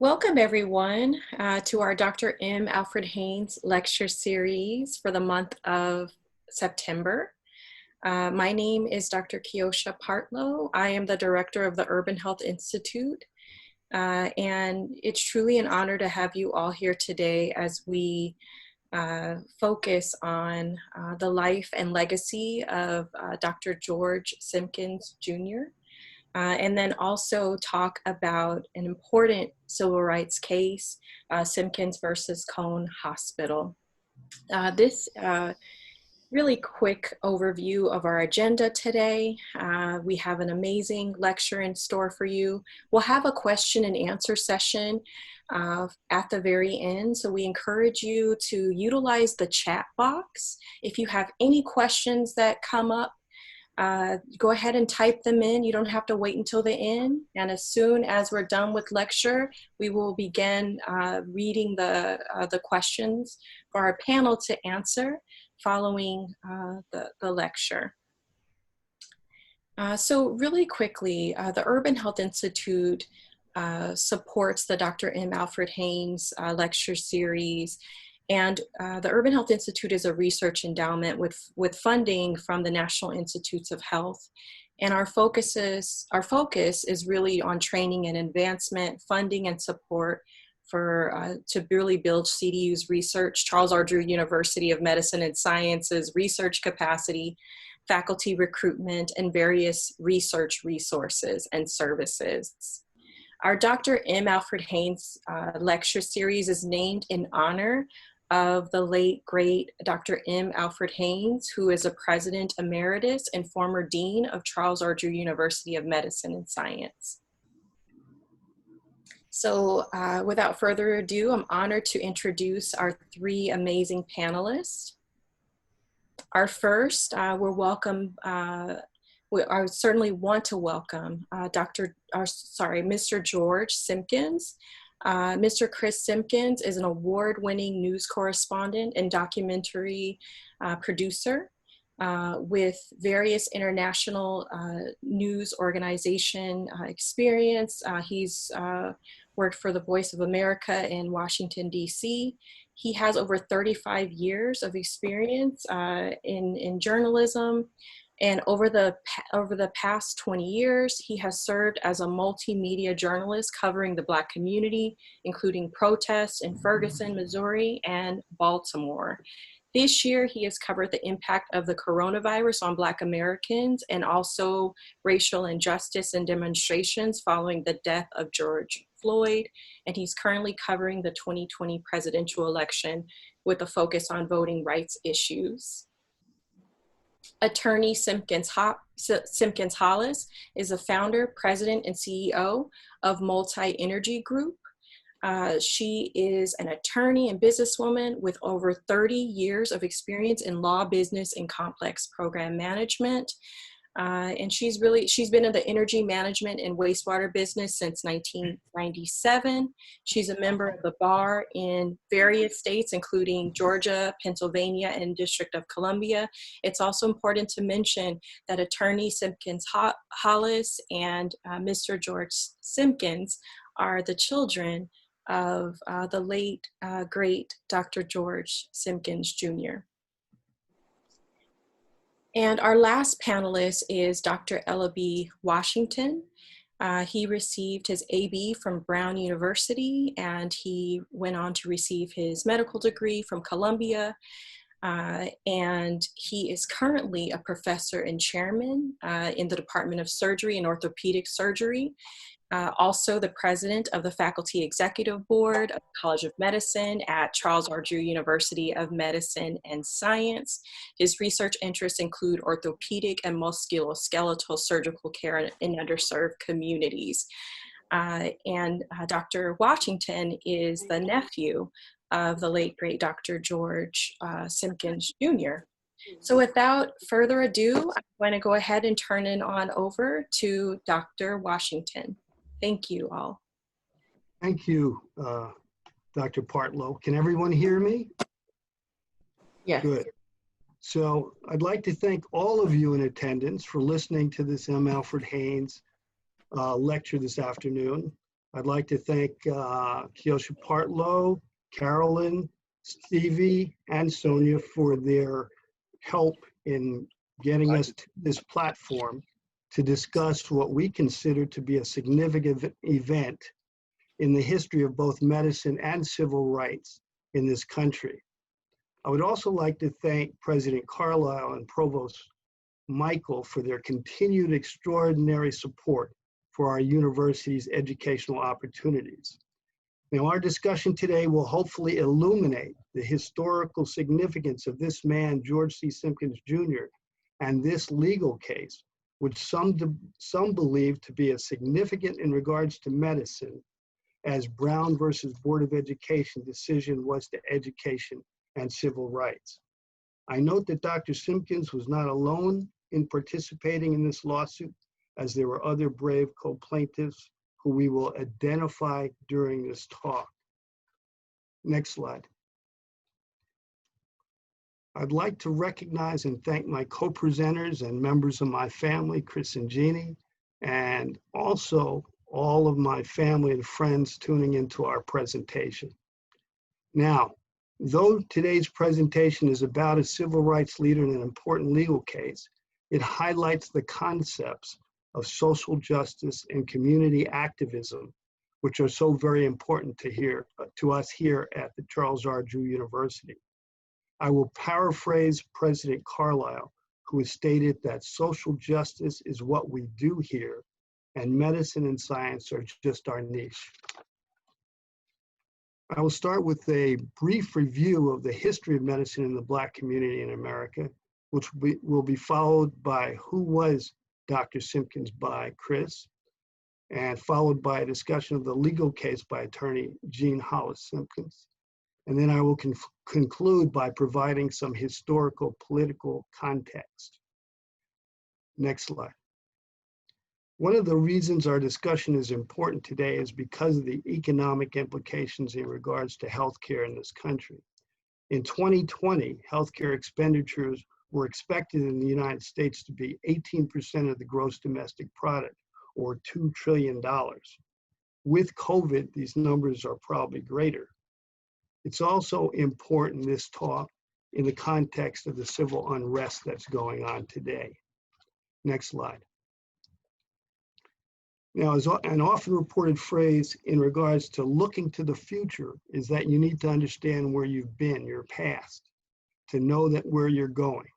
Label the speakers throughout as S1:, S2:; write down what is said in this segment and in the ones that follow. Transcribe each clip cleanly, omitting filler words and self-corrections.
S1: Welcome everyone to our Dr. M. Alfred Haynes lecture series for the month of September. My name is Dr. Kiosha Partlow. I am the director of the Urban Health Institute, and it's truly an honor to have you all here today as we focus on the life and legacy of Dr. George Simkins Jr. And then also talk about an important civil rights case, Simkins versus Cone Hospital. This really quick overview of our agenda today. We have an amazing lecture in store for you. We'll have a question and answer session at the very end. So we encourage you to utilize the chat box. If you have any questions that come up, go ahead and type them in. You don't have to wait until the end. And as soon as we're done with lecture, we will begin reading the questions for our panel to answer following the lecture. So really quickly, the Urban Health Institute supports the Dr. M. Alfred Haynes lecture series. And the Urban Health Institute is a research endowment with funding from the National Institutes of Health. And our focus is really on training and advancement, funding and support for to really build CDU's research, Charles R. Drew University of Medicine and Sciences research capacity, faculty recruitment, and various research resources and services. Our Dr. M. Alfred Haynes lecture series is named in honor of the late, great Dr. M. Alfred Haynes, who is a president emeritus and former dean of Charles R. Drew University of Medicine and Science. So without further ado, I'm honored to introduce our three amazing panelists. Our first, I certainly want to welcome Mr. George Simkins. Mr. Chris Simkins is an award-winning news correspondent and documentary producer with various international news organization experience. He's worked for the Voice of America in Washington, D.C. He has over 35 years of experience in journalism. And over the past 20 years, he has served as a multimedia journalist covering the Black community, including protests in Ferguson, Missouri, and Baltimore. This year, he has covered the impact of the coronavirus on Black Americans and also racial injustice and demonstrations following the death of George Floyd. And he's currently covering the 2020 presidential election with a focus on voting rights issues. Attorney Simkins Hollis is a founder, president, and CEO of Multi Energy Group. She is an attorney and businesswoman with over 30 years of experience in law, business, and complex program management. And she's been in the energy management and wastewater business since 1997. She's a member of the bar in various states, including Georgia, Pennsylvania, and District of Columbia. It's also important to mention that attorney Simkins Hollis and Mr. George Simkins are the children of the late, great Dr. George Simkins Jr. And our last panelist is Dr. Ellaby Washington. He received his AB from Brown University, and he went on to receive his medical degree from Columbia. And he is currently a professor and chairman in the Department of Surgery and Orthopedic Surgery. Also the president of the Faculty Executive Board of the College of Medicine at Charles R. Drew University of Medicine and Science. His research interests include orthopedic and musculoskeletal surgical care in underserved communities. And Dr. Washington is the nephew of the late, great Dr. George Simkins Jr. So without further ado, I'm going to go ahead and turn it on over to Dr. Washington. Thank you all.
S2: Thank you, Dr. Partlow. Can everyone hear me?
S1: Yes.
S2: Good. So I'd like to thank all of you in attendance for listening to this M. Alfred Haynes lecture this afternoon. I'd like to thank Kiosha Partlow, Carolyn, Stevie, and Sonia for their help in getting us to this platform to discuss what we consider to be a significant event in the history of both medicine and civil rights in this country. I would also like to thank President Carlisle and Provost Michael for their continued extraordinary support for our university's educational opportunities. Now, our discussion today will hopefully illuminate the historical significance of this man, George C. Simkins, Jr., and this legal case, which some believe to be as significant in regards to medicine as Brown versus Board of Education decision was to education and civil rights. I note that Dr. Simkins was not alone in participating in this lawsuit, as there were other brave co-plaintiffs who we will identify during this talk. Next slide. I'd like to recognize and thank my co-presenters and members of my family, Chris and Jeannie, and also all of my family and friends tuning into our presentation. Now, though today's presentation is about a civil rights leader in an important legal case, it highlights the concepts of social justice and community activism, which are so very important to us here at the Charles R. Drew University. I will paraphrase President Carlisle, who has stated that social justice is what we do here, and medicine and science are just our niche. I will start with a brief review of the history of medicine in the Black community in America, which will be followed by Who Was Dr. Simkins by Chris, and followed by a discussion of the legal case by attorney Jean Hollis Simkins. And then I will conclude by providing some historical political context. Next slide. One of the reasons our discussion is important today is because of the economic implications in regards to healthcare in this country. In 2020, healthcare expenditures were expected in the United States to be 18% of the gross domestic product, or $2 trillion. With COVID, these numbers are probably greater. It's also important, this talk, in the context of the civil unrest that's going on today. Next slide. Now, as an often reported phrase in regards to looking to the future is that you need to understand where you've been, your past, to know that where you're going.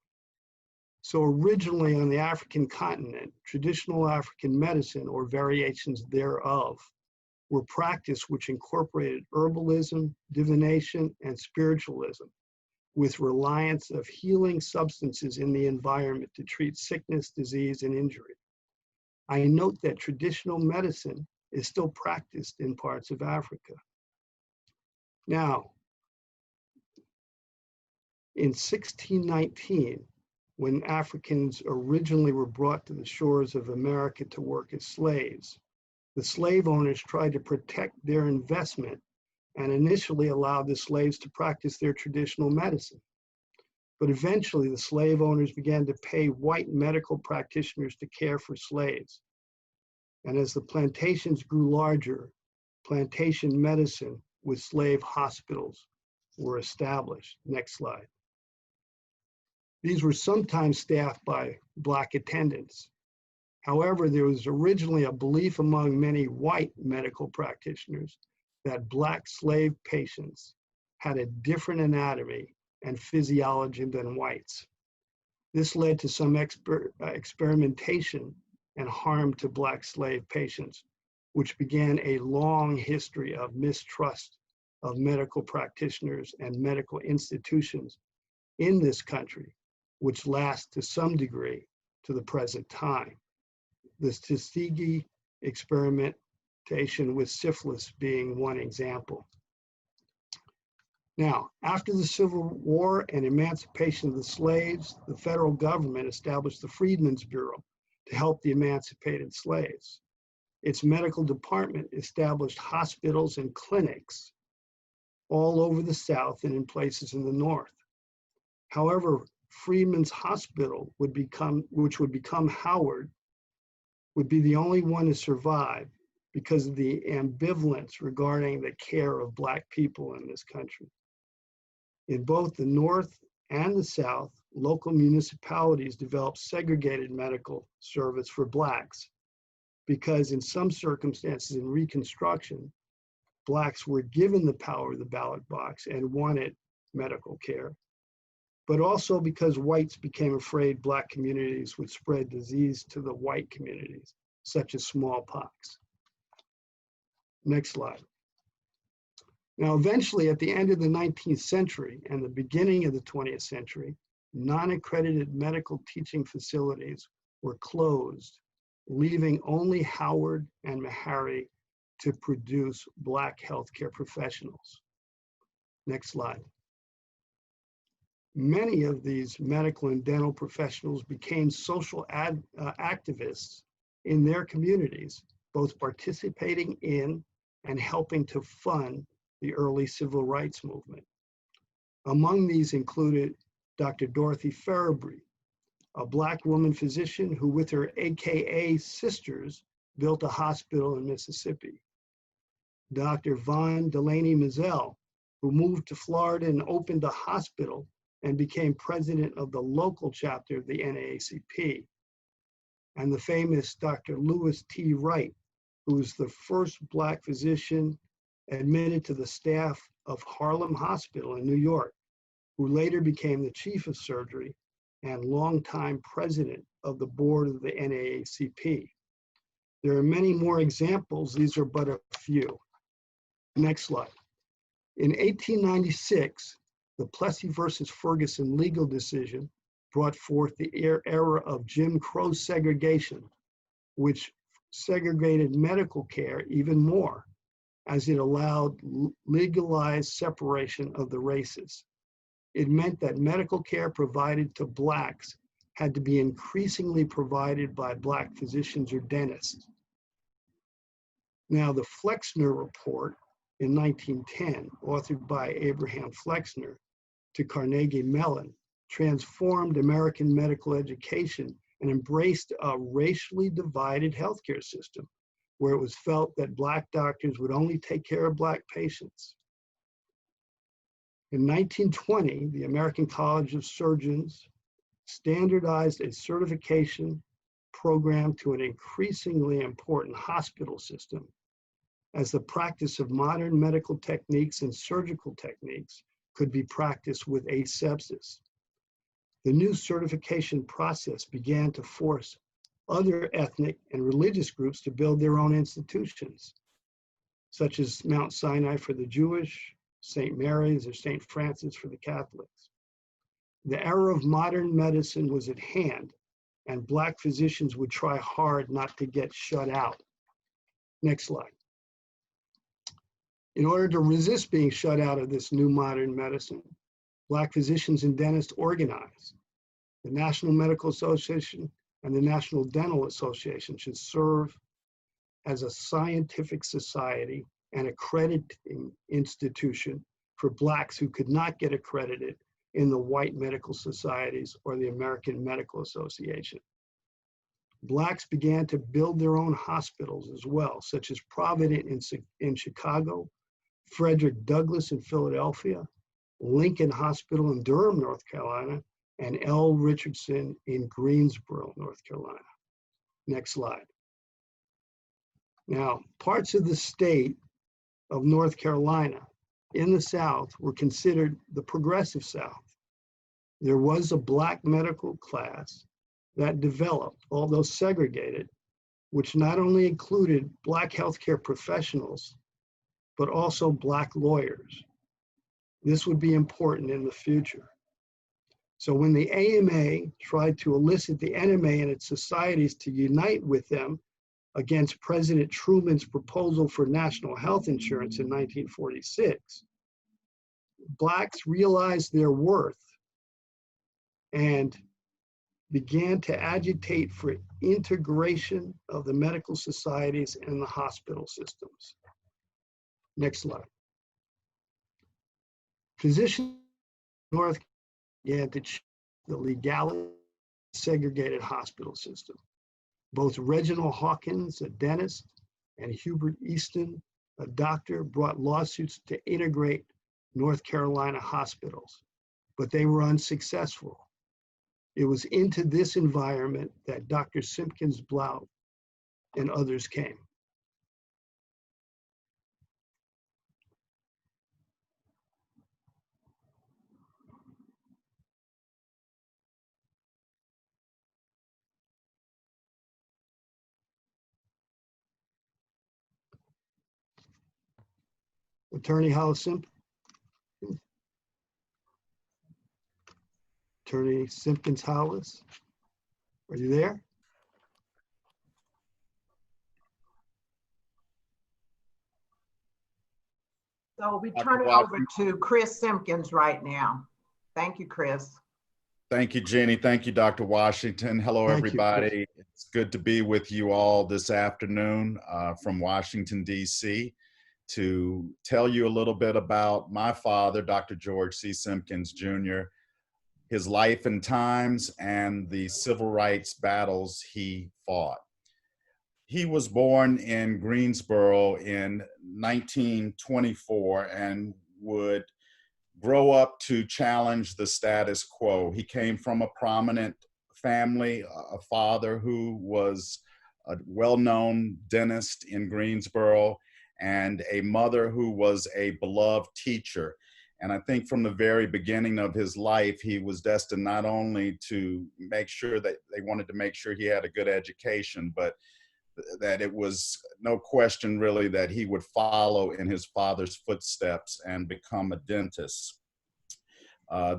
S2: So originally on the African continent, traditional African medicine or variations thereof were practiced which incorporated herbalism, divination, and spiritualism with reliance of healing substances in the environment to treat sickness, disease, and injury. I note that traditional medicine is still practiced in parts of Africa. Now, in 1619, when Africans originally were brought to the shores of America to work as slaves, the slave owners tried to protect their investment and initially allowed the slaves to practice their traditional medicine. But eventually the slave owners began to pay white medical practitioners to care for slaves. And as the plantations grew larger, plantation medicine with slave hospitals were established. Next slide. These were sometimes staffed by Black attendants. However, there was originally a belief among many white medical practitioners that Black slave patients had a different anatomy and physiology than whites. This led to some experimentation and harm to Black slave patients, which began a long history of mistrust of medical practitioners and medical institutions in this country, which lasts to some degree to the present time. The Tuskegee experimentation with syphilis being one example. Now, after the Civil War and emancipation of the slaves, the federal government established the Freedmen's Bureau to help the emancipated slaves. Its medical department established hospitals and clinics all over the South and in places in the North. However, Freedmen's Hospital which would become Howard, would be the only one to survive because of the ambivalence regarding the care of Black people in this country. In both the North and the South, local municipalities developed segregated medical service for Blacks because in some circumstances in Reconstruction, Blacks were given the power of the ballot box and wanted medical care, but also because whites became afraid Black communities would spread disease to the white communities, such as smallpox. Next slide. Now, eventually, at the end of the 19th century and the beginning of the 20th century, non-accredited medical teaching facilities were closed, leaving only Howard and Meharry to produce Black healthcare professionals. Next slide. Many of these medical and dental professionals became social activists in their communities, both participating in and helping to fund the early civil rights movement. Among these included Dr. Dorothy Ferrabry, a Black woman physician who with her AKA sisters built a hospital in Mississippi. Dr. Von Delaney Mizell, who moved to Florida and opened a hospital and became president of the local chapter of the NAACP. And the famous Dr. Lewis T. Wright, who was the first Black physician admitted to the staff of Harlem Hospital in New York, who later became the chief of surgery and longtime president of the board of the NAACP. There are many more examples. These are but a few. Next slide. In 1896, the Plessy versus Ferguson legal decision brought forth the era of Jim Crow segregation, which segregated medical care even more, as it allowed legalized separation of the races. It meant that medical care provided to Blacks had to be increasingly provided by Black physicians or dentists. Now, the Flexner Report in 1910, authored by Abraham Flexner to Carnegie Mellon, transformed American medical education and embraced a racially divided healthcare system, where it was felt that Black doctors would only take care of Black patients. In 1920, the American College of Surgeons standardized a certification program to an increasingly important hospital system, as the practice of modern medical techniques and surgical techniques could be practiced with asepsis. The new certification process began to force other ethnic and religious groups to build their own institutions, such as Mount Sinai for the Jewish, St. Mary's, or St. Francis for the Catholics. The era of modern medicine was at hand, and Black physicians would try hard not to get shut out. Next slide. In order to resist being shut out of this new modern medicine, Black physicians and dentists organized. The National Medical Association and the National Dental Association should serve as a scientific society and accrediting institution for Blacks who could not get accredited in the white medical societies or the American Medical Association. Blacks began to build their own hospitals as well, such as Provident in Chicago, Frederick Douglass in Philadelphia, Lincoln Hospital in Durham, North Carolina, and L. Richardson in Greensboro, North Carolina. Next slide. Now, parts of the state of North Carolina in the South were considered the progressive South. There was a Black medical class that developed, although segregated, which not only included Black healthcare professionals, but also Black lawyers. This would be important in the future. So when the AMA tried to elicit the NMA and its societies to unite with them against President Truman's proposal for national health insurance in 1946, Blacks realized their worth and began to agitate for integration of the medical societies and the hospital systems. Next slide. Physicians in North began to change the legality of the segregated hospital system. Both Reginald Hawkins, a dentist, and Hubert Easton, a doctor, brought lawsuits to integrate North Carolina hospitals, but they were unsuccessful. It was into this environment that Dr. Simkins Blount and others came. Attorney Hollis Simpkins. Attorney Simkins Hollis, are you there?
S3: So we turn it over to Chris Simkins right now. Thank you, Chris.
S4: Thank you, Jenny. Thank you, Dr. Washington. Hello, everybody. It's good to be with you all this afternoon from Washington, D.C. to tell you a little bit about my father, Dr. George C. Simkins, Jr., his life and times, and the civil rights battles he fought. He was born in Greensboro in 1924 and would grow up to challenge the status quo. He came from a prominent family, a father who was a well-known dentist in Greensboro, and a mother who was a beloved teacher. And I think from the very beginning of his life, he was destined not only to make sure that they wanted to make sure he had a good education, but that it was no question really that he would follow in his father's footsteps and become a dentist.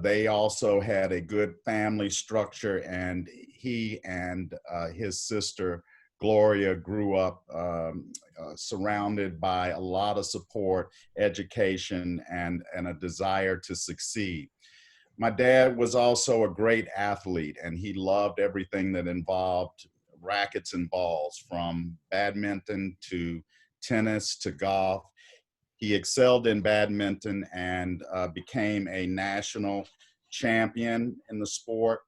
S4: They also had a good family structure, and he and his sister Gloria grew up surrounded by a lot of support, education, and a desire to succeed. My dad was also a great athlete, and he loved everything that involved rackets and balls, from badminton to tennis to golf. He excelled in badminton and became a national champion in the sport.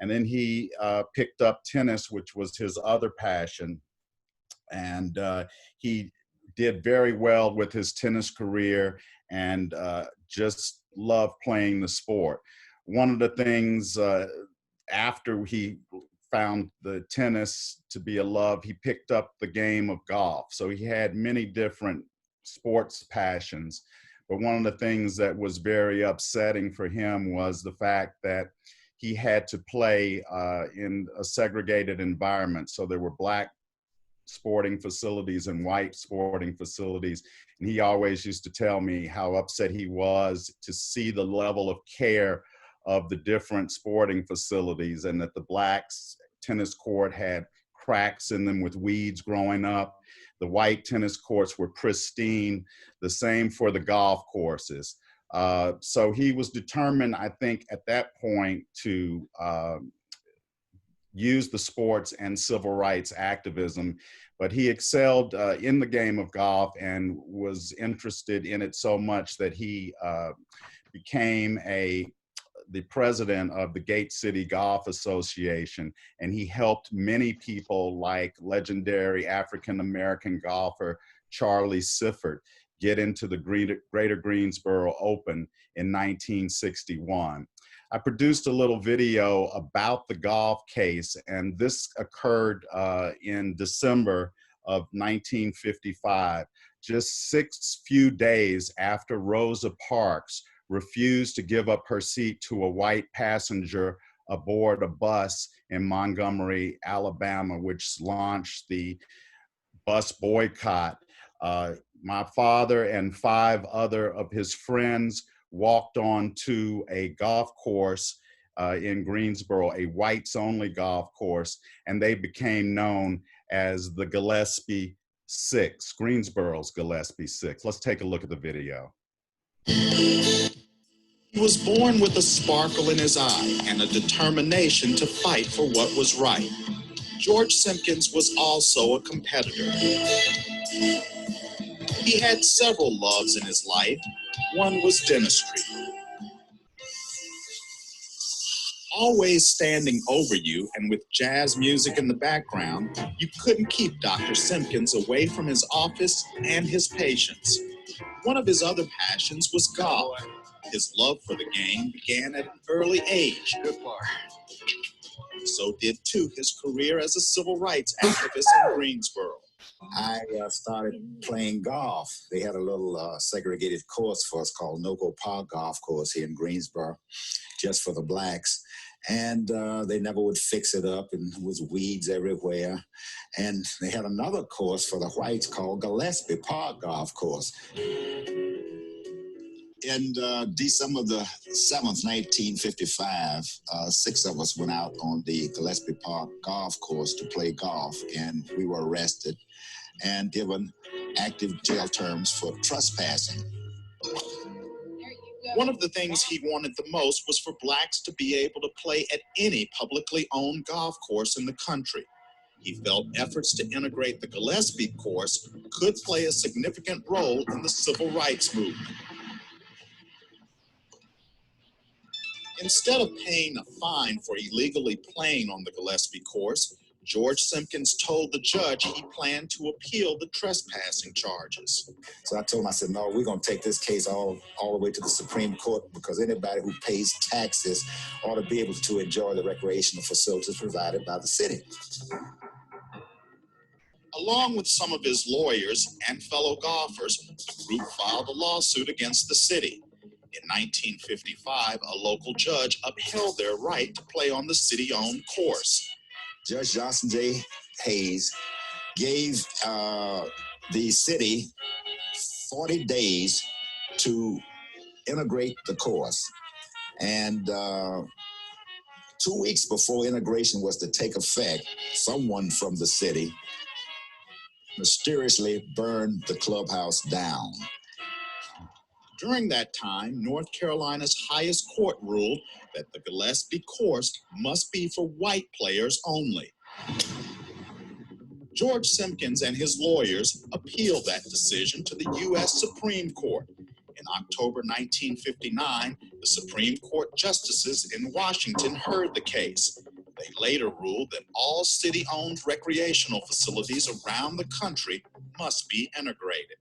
S4: And then he picked up tennis, which was his other passion. And he did very well with his tennis career and just loved playing the sport. One of the things after he found the tennis to be a love, he picked up the game of golf. So he had many different sports passions. But one of the things that was very upsetting for him was the fact that he had to play in a segregated environment. So there were black sporting facilities and white sporting facilities. And he always used to tell me how upset he was to see the level of care of the different sporting facilities, and that the blacks tennis court had cracks in them with weeds growing up. The white tennis courts were pristine, the same for the golf courses. So he was determined, I think, at that point to use the sports and civil rights activism, but he excelled in the game of golf and was interested in it so much that he became the president of the Gate City Golf Association, and he helped many people like legendary African-American golfer Charlie Sifford get into the Greater Greensboro Open in 1961. I produced a little video about the golf case, and this occurred in December of 1955, just few days after Rosa Parks refused to give up her seat to a white passenger aboard a bus in Montgomery, Alabama, which launched the bus boycott. My father and 5 other of his friends walked on to a golf course in Greensboro, a whites-only golf course, and they became known as the Gillespie Six, Greensboro's Gillespie Six. Let's take a look at the video.
S5: He was born with a sparkle in his eye and a determination to fight for what was right. George Simkins was also a competitor. He had several loves in his life. One was dentistry. Always standing over you and with jazz music in the background, you couldn't keep Dr. Simkins away from his office and his patients. One of his other passions was golf. His love for the game began at an early age. So did too his career as a civil rights activist in Greensboro.
S6: I started playing golf. They had a little segregated course for us called Noco Park Golf Course here in Greensboro, just for the blacks. And they never would fix it up, and there was weeds everywhere. And they had another course for the whites called Gillespie Park Golf Course. In December the 7th, 1955, 6 of us went out on the Gillespie Park Golf Course to play golf, and we were arrested and given active jail terms for trespassing.
S5: One of the things he wanted the most was for blacks to be able to play at any publicly owned golf course in the country. He felt efforts to integrate the Gillespie course could play a significant role in the civil rights movement. Instead of paying a fine for illegally playing on the Gillespie course, George Simkins told the judge he planned to appeal the trespassing charges.
S6: So I told him, I said, no, we're going to take this case all the way to the Supreme Court, because anybody who pays taxes ought to be able to enjoy the recreational facilities provided by the city.
S5: Along with some of his lawyers and fellow golfers, the group filed a lawsuit against the city. In 1955, a local judge upheld their right to play on the city-owned course.
S6: Judge Johnson J. Haynes gave the city 40 days to integrate the course. And 2 weeks before integration was to take effect, someone from the city mysteriously burned the clubhouse down.
S5: During that time, North Carolina's highest court ruled that the Gillespie course must be for white players only. George Simkins and his lawyers appealed that decision to the U.S. Supreme Court. In October 1959, the Supreme Court justices in Washington heard the case. They later ruled that all city-owned recreational facilities around the country must be integrated.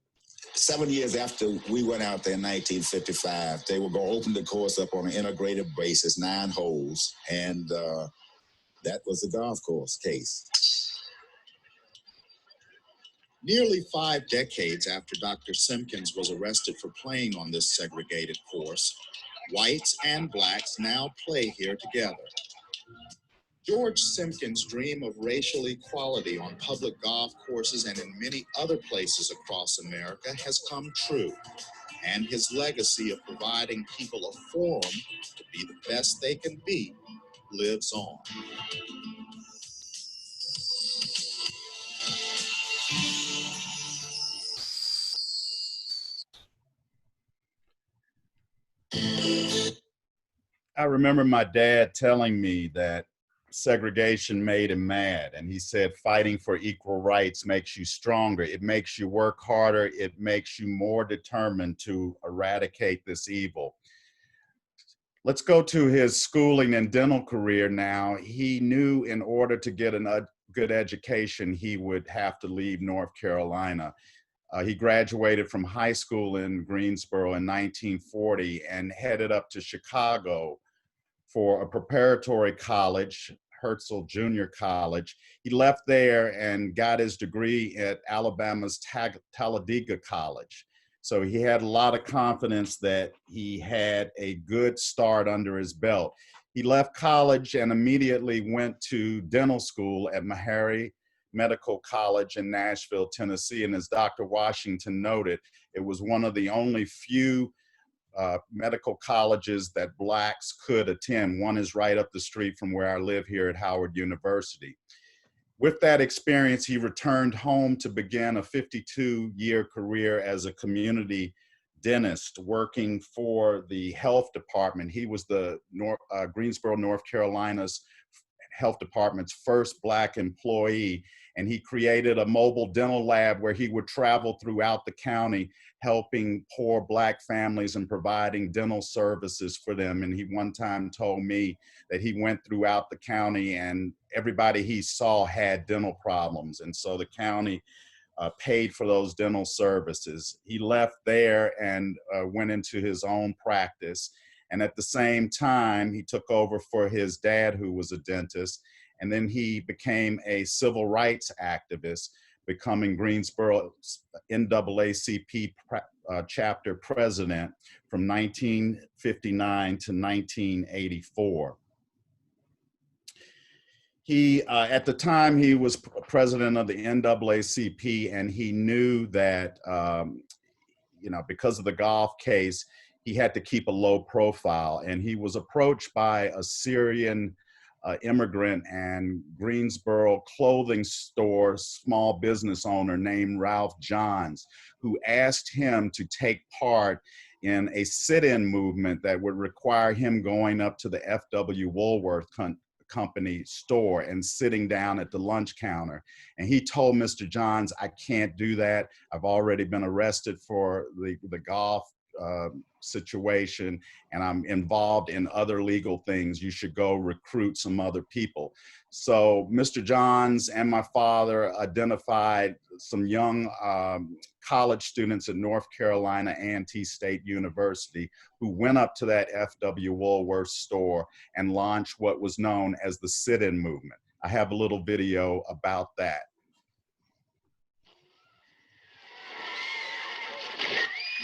S6: 7 years after we went out there in 1955, they were going to open the course up on an integrated basis, 9 holes, and that was the golf course case.
S5: Nearly 5 decades after Dr. Simkins was arrested for playing on this segregated course, whites and blacks now play here together. George Simkins' dream of racial equality on public golf courses and in many other places across America has come true, and his legacy of providing people a forum to be the best they can be lives on.
S4: I remember my dad telling me that segregation made him mad. And he said, fighting for equal rights makes you stronger. It makes you work harder. It makes you more determined to eradicate this evil. Let's go to his schooling and dental career now. He knew in order to get a good education, he would have to leave North Carolina. He graduated from high school in Greensboro in 1940 and headed up to Chicago for a preparatory college, Herzl Junior College. He left there and got his degree at Alabama's Talladega College. So he had a lot of confidence that he had a good start under his belt. He left college and immediately went to dental school at Meharry Medical College in Nashville, Tennessee. And as Dr. Washington noted, it was one of the only few medical colleges that blacks could attend. One is right up the street from where I live here at Howard University. With that experience, he returned home to begin a 52-year career as a community dentist working for the health department. He was the Greensboro, North Carolina's health department's first black employee, And he created a mobile dental lab where he would travel throughout the county, helping poor Black families and providing dental services for them. And he one time told me that he went throughout the county and everybody he saw had dental problems. And so the county paid for those dental services. He left there and went into his own practice. And at the same time, he took over for his dad, who was a dentist. And then he became a civil rights activist, becoming Greensboro's NAACP chapter president from 1959 to 1984. He, at the time, he was president of the NAACP, and he knew that, because of the golf case, he had to keep a low profile. And he was approached by a Syrian immigrant and Greensboro clothing store small business owner named Ralph Johns, who asked him to take part in a sit-in movement that would require him going up to the F.W. Woolworth company store and sitting down at the lunch counter. And he told Mr. Johns, I can't do that. I've already been arrested for the golf situation, and I'm involved in other legal things. You should go recruit some other people. So Mr. Johns and my father identified some young college students at North Carolina A&T State University who went up to that F.W. Woolworth store and launched what was known as the sit-in movement. I have a little video about that.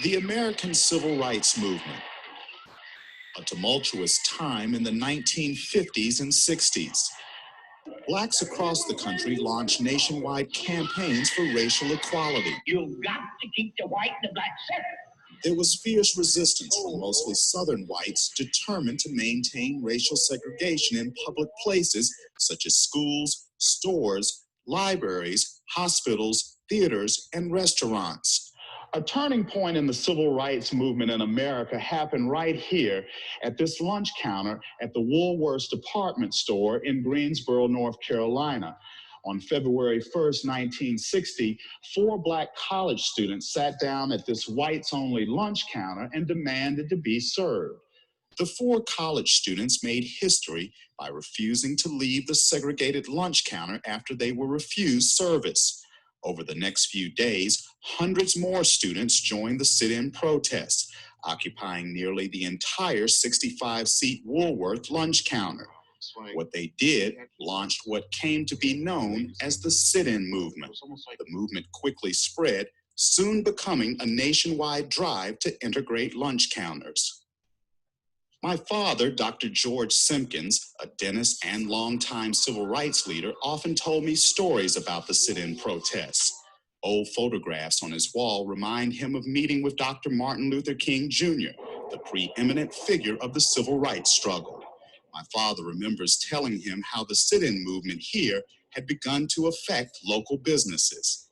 S5: The American Civil Rights Movement, a tumultuous time in the 1950s and 60s. Blacks across the country launched nationwide campaigns for racial equality.
S7: You've got to keep the white and the black separate.
S5: There was fierce resistance from mostly Southern whites determined to maintain racial segregation in public places such as schools, stores, libraries, hospitals, theaters, and restaurants. A turning point in the civil rights movement in America happened right here at this lunch counter at the Woolworths department store in Greensboro, North Carolina. On February 1st, 1960, 4 Black college students sat down at this whites-only lunch counter and demanded to be served. The 4 college students made history by refusing to leave the segregated lunch counter after they were refused service. Over the next few days, hundreds more students joined the sit-in protests, occupying nearly the entire 65-seat Woolworth lunch counter. What they did launched what came to be known as the sit-in movement. The movement quickly spread, soon becoming a nationwide drive to integrate lunch counters. My father, Dr. George Simkins, a dentist and longtime civil rights leader, often told me stories about the sit-in protests. Old photographs on his wall remind him of meeting with Dr. Martin Luther King Jr., the preeminent figure of the civil rights struggle. My father remembers telling him how the sit-in movement here had begun to affect local businesses.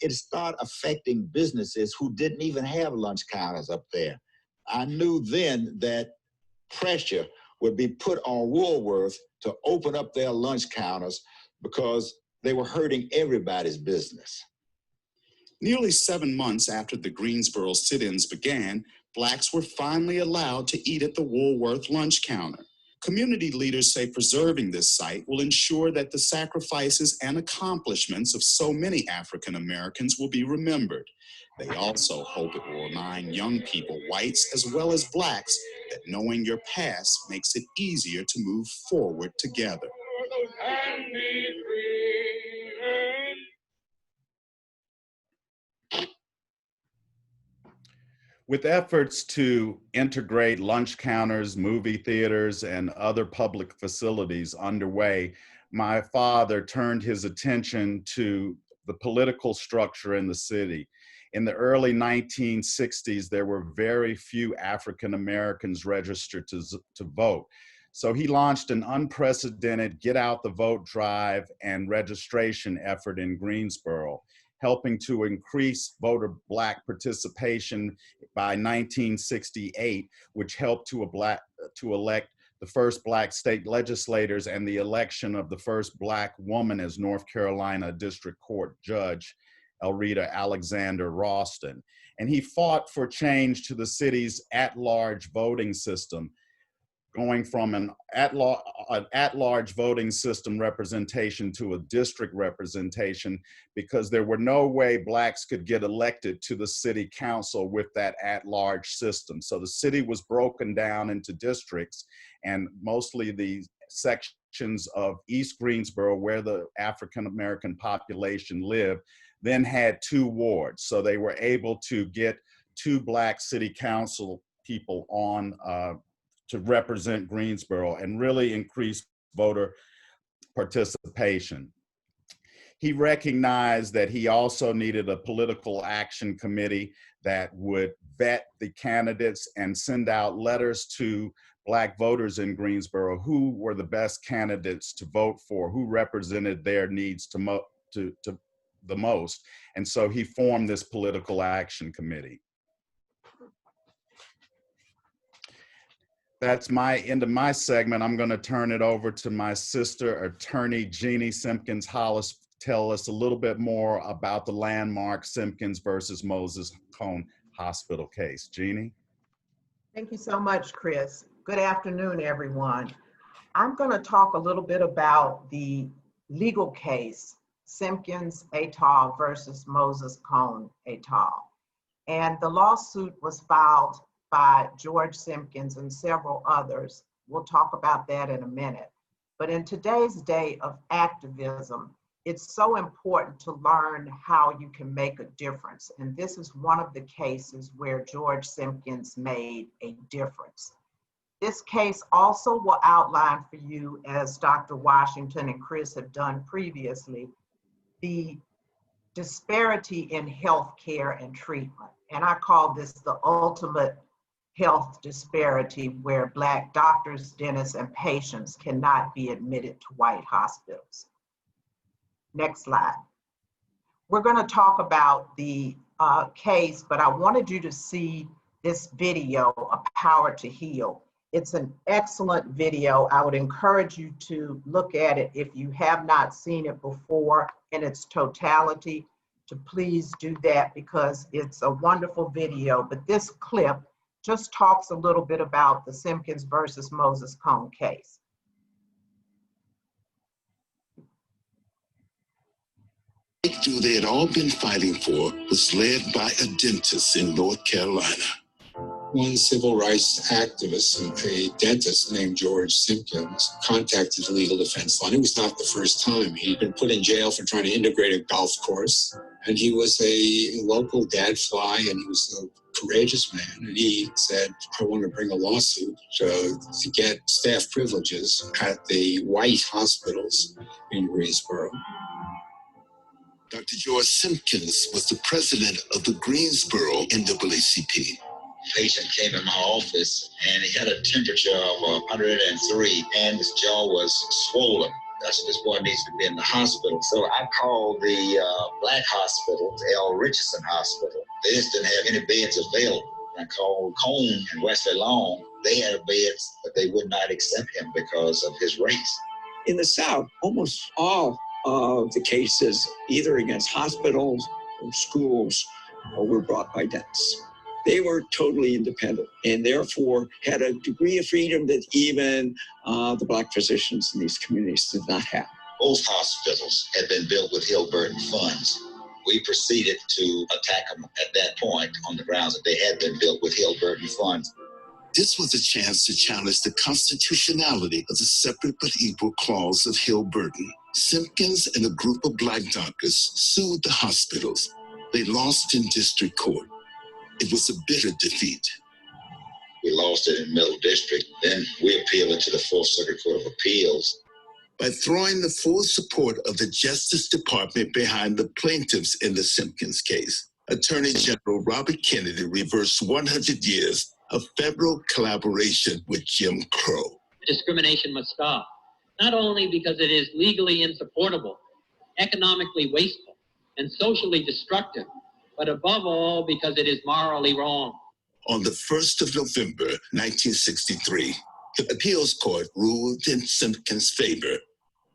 S6: It started affecting businesses who didn't even have lunch counters up there. I knew then that pressure would be put on Woolworth to open up their lunch counters because they were hurting everybody's business.
S5: Nearly 7 months after the Greensboro sit-ins began, Blacks were finally allowed to eat at the Woolworth lunch counter. Community leaders say preserving this site will ensure that the sacrifices and accomplishments of so many African Americans will be remembered. They also hope it will remind young people, whites as well as Blacks, that knowing your past makes it easier to move forward together.
S4: With efforts to integrate lunch counters, movie theaters, and other public facilities underway, my father turned his attention to the political structure in the city. In the early 1960s, there were very few African Americans registered to vote. So he launched an unprecedented get out the vote drive and registration effort in Greensboro, helping to increase voter Black participation by 1968, which helped to elect the first Black state legislators and the election of the first Black woman as North Carolina District Court Judge, Elrita Alexander Ralston. And he fought for change to the city's at-large voting system, going from an at-large voting system representation to a district representation, because there were no way Blacks could get elected to the city council with that at-large system. So the city was broken down into districts, and mostly the sections of East Greensboro, where the African-American population lived, then had 2 wards. So they were able to get 2 Black city council people on to represent Greensboro and really increase voter participation. He recognized that he also needed a political action committee that would vet the candidates and send out letters to Black voters in Greensboro who were the best candidates to vote for, who represented their needs the most. And so he formed this political action committee. That's my end of my segment. I'm going to turn it over to my sister, Attorney Jeannie Simkins Hollis, tell us a little bit more about the landmark Simkins versus Moses Cone Hospital case. Jeannie?
S3: Thank you so much, Chris. Good afternoon, everyone. I'm going to talk a little bit about the legal case, Simkins et al. Versus Moses Cone et al. And the lawsuit was filed by George Simkins and several others. We'll talk about that in a minute. But in today's day of activism, it's so important to learn how you can make a difference. And this is one of the cases where George Simkins made a difference. This case also will outline for you, as Dr. Washington and Chris have done previously, the disparity in healthcare and treatment. And I call this the ultimate health disparity, where Black doctors, dentists, and patients cannot be admitted to white hospitals. Next slide. We're going to talk about the case, but I wanted you to see this video, A Power to Heal. It's an excellent video. I would encourage you to look at it if you have not seen it before in its totality, to please do that, because it's a wonderful video. But this clip just talks a little bit about the Simkins versus Moses Cone case.
S8: The breakthrough they had all been fighting for was led by a dentist in North Carolina.
S9: One civil rights activist and a dentist named George Simkins contacted the Legal Defense Fund. It was not the first time. He'd been put in jail for trying to integrate a golf course. And he was a local gadfly, and he was a courageous man. And he said, I want to bring a lawsuit to get staff privileges at the white hospitals in Greensboro.
S8: Dr. George Simkins was the president of the Greensboro NAACP.
S10: Patient came in my office and he had a temperature of 103 and his jaw was swollen. I said, this boy needs to be in the hospital. So I called the Black hospital, L. Richardson Hospital. They just didn't have any beds available. I called Cone and Wesley Long. They had beds, but they would not accept him because of his race.
S11: In the South, almost all of the cases, either against hospitals or schools, were brought by dentists. They were totally independent and therefore had a degree of freedom that even the Black physicians in these communities did not have.
S10: Most hospitals had been built with Hill-Burton funds. We proceeded to attack them at that point on the grounds that they had been built with Hill-Burton funds.
S8: This was a chance to challenge the constitutionality of the separate but equal clause of Hill-Burton. Simkins and a group of Black doctors sued the hospitals. They lost in district court. It was a bitter defeat.
S10: We lost it in Middle District. Then we appealed it to the Fourth Circuit Court of Appeals.
S8: By throwing the full support of the Justice Department behind the plaintiffs in the Simkins case, Attorney General Robert Kennedy reversed 100 years of federal collaboration with Jim Crow.
S12: Discrimination must stop, not only because it is legally insupportable, economically wasteful, and socially destructive, but above all because it is morally wrong.
S8: On the 1st of November, 1963, The appeals court ruled in Simkin's favor.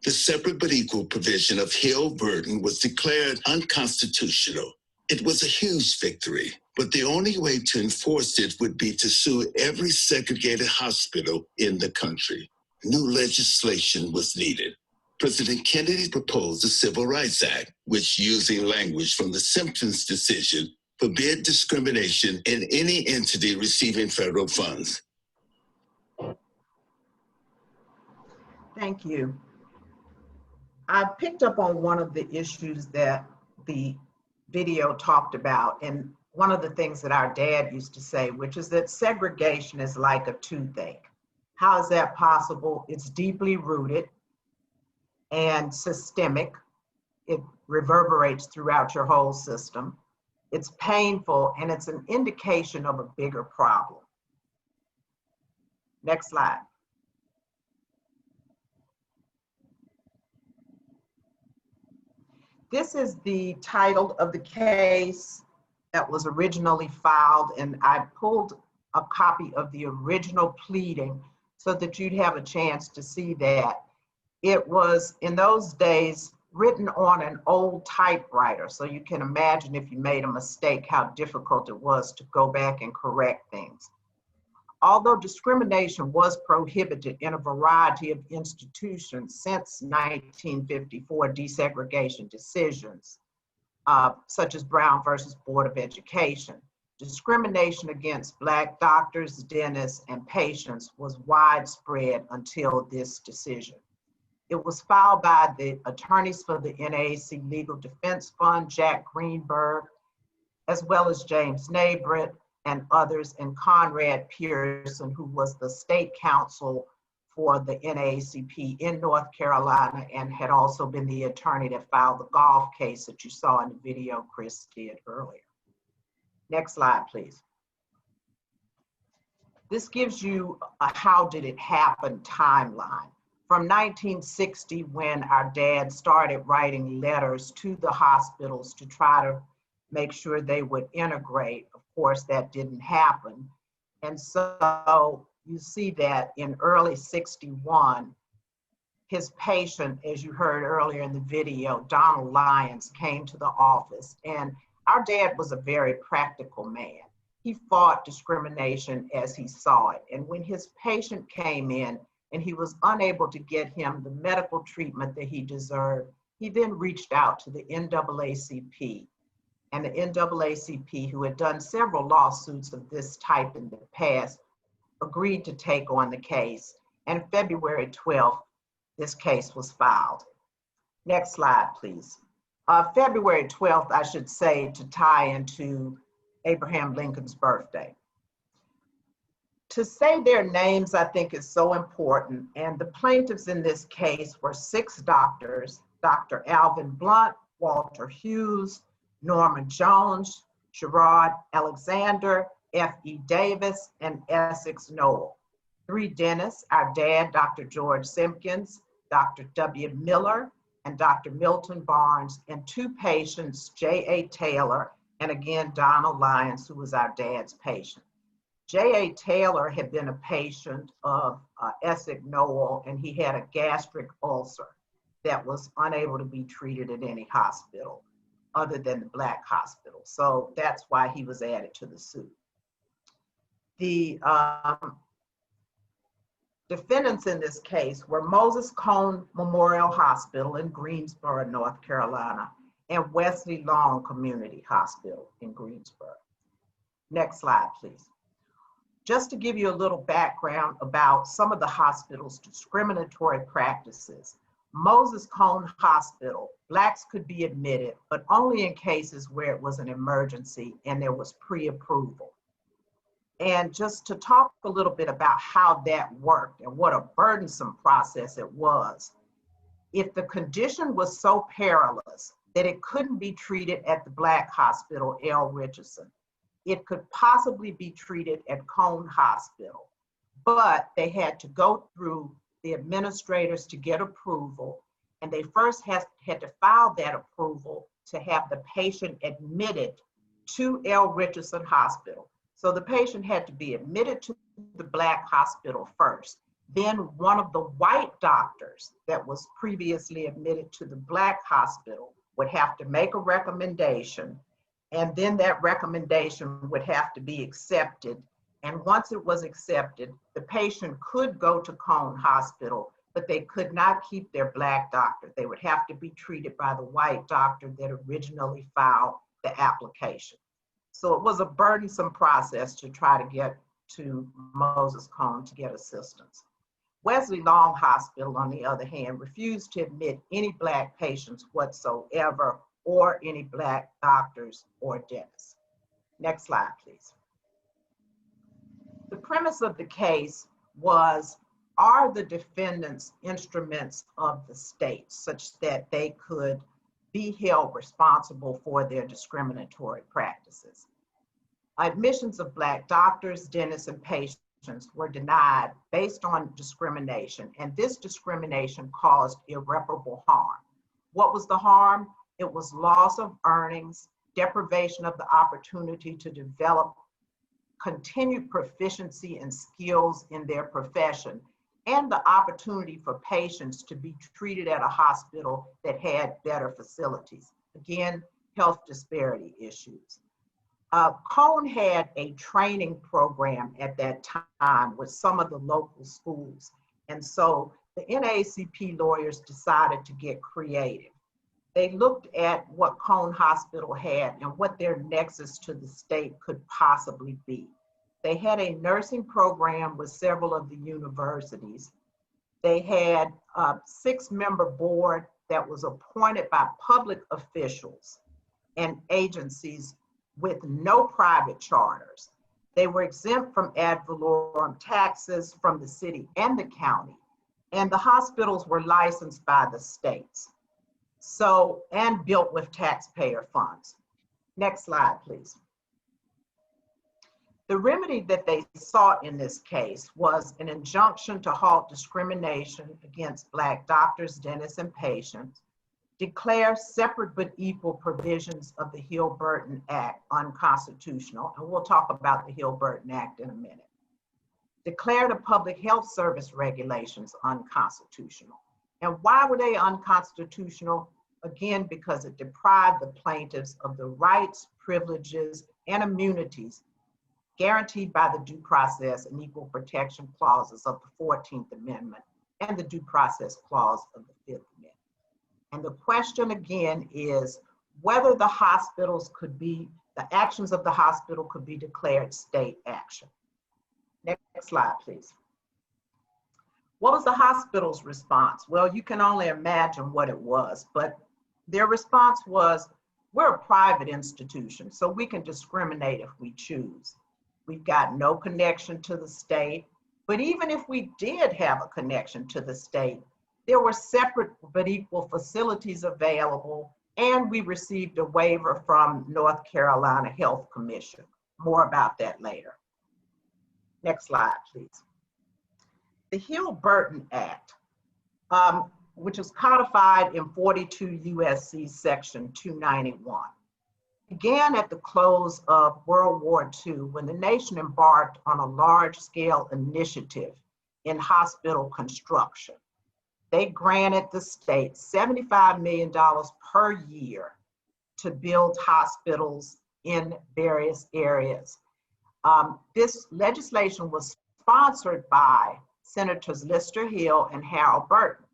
S8: The separate but equal provision of Hill-Burton was declared unconstitutional. It was a huge victory, but the only way to enforce it would be to sue every segregated hospital in the country. New legislation was needed. President Kennedy proposed the Civil Rights Act, which, using language from the Simkins decision, forbid discrimination in any entity receiving federal funds.
S3: Thank you. I picked up on one of the issues that the video talked about, and one of the things that our dad used to say, which is that segregation is like a toothache. How is that possible? It's deeply rooted and systemic. It reverberates throughout your whole system. It's painful, and it's an indication of a bigger problem. Next slide. This is the title of the case that was originally filed, and I pulled a copy of the original pleading so that you'd have a chance to see that. It was, in those days, written on an old typewriter, so you can imagine if you made a mistake how difficult it was to go back and correct things. Although discrimination was prohibited in a variety of institutions since 1954 desegregation decisions, such as Brown versus Board of Education, discrimination against Black doctors, dentists, and patients was widespread until this decision. It was filed by the attorneys for the NAAC Legal Defense Fund, Jack Greenberg, as well as James Nabrett, and others, and Conrad Pearson, who was the state counsel for the NAACP in North Carolina and had also been the attorney that filed the golf case that you saw in the video Chris did earlier. Next slide, please. This gives you a how did it happen timeline. From 1960, when our dad started writing letters to the hospitals to try to make sure they would integrate. Of course, that didn't happen. And so you see that in early 61, his patient, as you heard earlier in the video, Donald Lyons, came to the office. And our dad was a very practical man. He fought discrimination as he saw it. And when his patient came in and he was unable to get him the medical treatment that he deserved, he then reached out to the NAACP. And the NAACP, who had done several lawsuits of this type in the past, agreed to take on the case. And February 12th, this case was filed. Next slide, please. February 12th, I should say, to tie into Abraham Lincoln's birthday. To say their names, I think, is so important. And the plaintiffs in this case were 6 doctors: Dr. Alvin Blunt, Walter Hughes, Norman Jones, Gerard Alexander, F.E. Davis, and Essex Noel. 3 dentists, our dad, Dr. George Simkins, Dr. W. Miller, and Dr. Milton Barnes, and 2 patients, J.A. Taylor, and again, Donald Lyons, who was our dad's patient. J.A. Taylor had been a patient of Essex Noel, and he had a gastric ulcer that was unable to be treated at any hospital other than the Black hospital. So that's why he was added to the suit. The defendants in this case were Moses Cone Memorial Hospital in Greensboro, North Carolina, and Wesley Long Community Hospital in Greensboro. Next slide, please. Just to give you a little background about some of the hospital's discriminatory practices. Moses Cone Hospital, Blacks could be admitted, but only in cases where it was an emergency and there was pre-approval. And just to talk a little bit about how that worked and what a burdensome process it was. If the condition was so perilous that it couldn't be treated at the Black hospital, L. Richardson, it could possibly be treated at Cone Hospital, but they had to go through the administrators to get approval, and they first had to file that approval to have the patient admitted to L. Richardson Hospital. So the patient had to be admitted to the Black hospital first, Then one of the white doctors that was previously admitted to the Black hospital would have to make a recommendation, and then that recommendation would have to be accepted. And once it was accepted, the patient could go to Cone Hospital, but they could not keep their Black doctor. They would have to be treated by the white doctor that originally filed the application. So it was a burdensome process to try to get to Moses Cone to get assistance. Wesley Long Hospital, on the other hand, refused to admit any Black patients whatsoever, or any Black doctors or dentists. Next slide, please. The premise of the case was, are the defendants instruments of the state such that they could be held responsible for their discriminatory practices? Admissions of Black doctors, dentists, and patients were denied based on discrimination, and this discrimination caused irreparable harm. What was the harm? It was loss of earnings, deprivation of the opportunity to develop continued proficiency and skills in their profession, and the opportunity for patients to be treated at a hospital that had better facilities. Again, health disparity issues. Cone had a training program at that time with some of the local schools. And so the NAACP lawyers decided to get creative. They looked at what Cone Hospital had and what their nexus to the state could possibly be. They had a nursing program with several of the universities. They had a 6-member board that was appointed by public officials and agencies with no private charters. They were exempt from ad valorem taxes from the city and the county, and the hospitals were licensed by the states. So, and built with taxpayer funds. Next slide, please. The remedy that they sought in this case was an injunction to halt discrimination against Black doctors, dentists, and patients, declare separate but equal provisions of the Hill-Burton Act unconstitutional, and we'll talk about the Hill-Burton Act in a minute. Declare the public health service regulations unconstitutional. And why were they unconstitutional? Again, because it deprived the plaintiffs of the rights, privileges, and immunities guaranteed by the Due Process and Equal Protection Clauses of the 14th Amendment and the Due Process Clause of the 5th Amendment. And the question again is whether the hospitals could be, the actions of the hospital could be declared state action. Next slide, please. What was the hospital's response? Well, you can only imagine what it was, but their response was, we're a private institution, so we can discriminate if we choose. We've got no connection to the state, but even if we did have a connection to the state, there were separate but equal facilities available, and we received a waiver from North Carolina Health Commission. More about that later. Next slide, please. The Hill-Burton Act, which was codified in 42 USC section 291, began at the close of World War II when the nation embarked on a large-scale initiative in hospital construction. They granted the state $75 million per year to build hospitals in various areas. This legislation was sponsored by Senators Lister Hill and Harold Burton.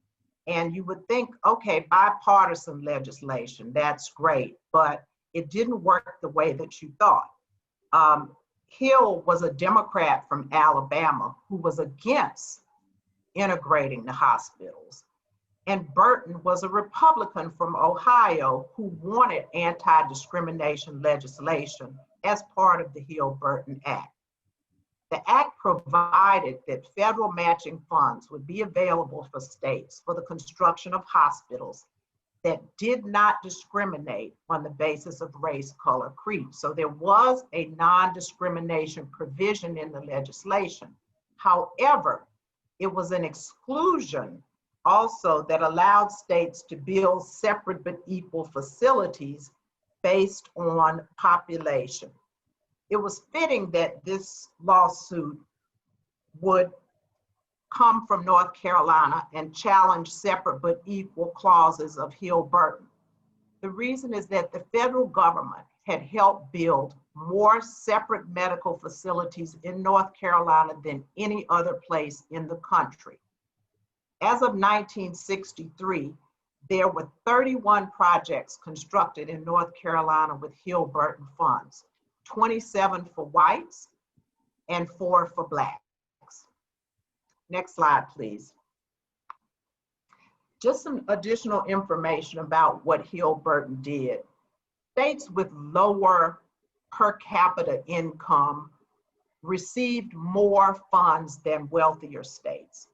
S3: And you would think, okay, bipartisan legislation, that's great, but it didn't work the way that you thought. Hill was a Democrat from Alabama who was against integrating the hospitals. And Burton was a Republican from Ohio who wanted anti-discrimination legislation as part of the Hill-Burton Act. The act provided that federal matching funds would be available for states for the construction of hospitals that did not discriminate on the basis of race, color, creed. So there was a non-discrimination provision in the legislation. However, it was an exclusion also that allowed states to build separate but equal facilities based on population. It was fitting that this lawsuit would come from North Carolina and challenge separate but equal clauses of Hill-Burton. The reason is that the federal government had helped build more separate medical facilities in North Carolina than any other place in the country. As of 1963, there were 31 projects constructed in North Carolina with Hill-Burton funds, 27 for whites and 4 for blacks. Next slide, please. Just some additional information about what Hill-Burton did. States with lower per capita income received more funds than wealthier states.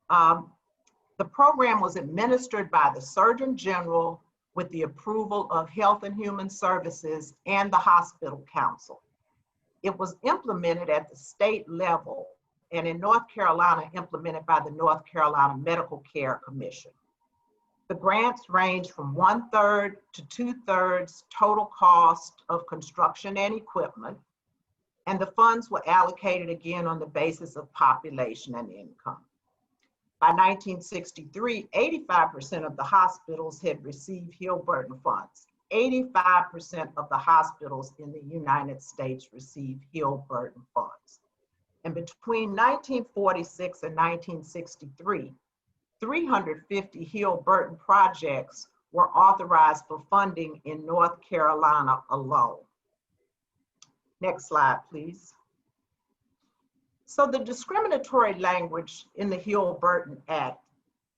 S3: The program was administered by the Surgeon General with the approval of Health and Human Services and the Hospital Council. It was implemented at the state level and in North Carolina implemented by the North Carolina Medical Care Commission. The grants range from 1/3 to 2/3 total cost of construction and equipment, and the funds were allocated again on the basis of population and income. By 1963, 85% of the hospitals had received Hill-Burton funds. 85% of the hospitals in the United States received Hill-Burton funds. And between 1946 and 1963, 350 Hill-Burton projects were authorized for funding in North Carolina alone. Next slide, please. So the discriminatory language in the Hill-Burton Act,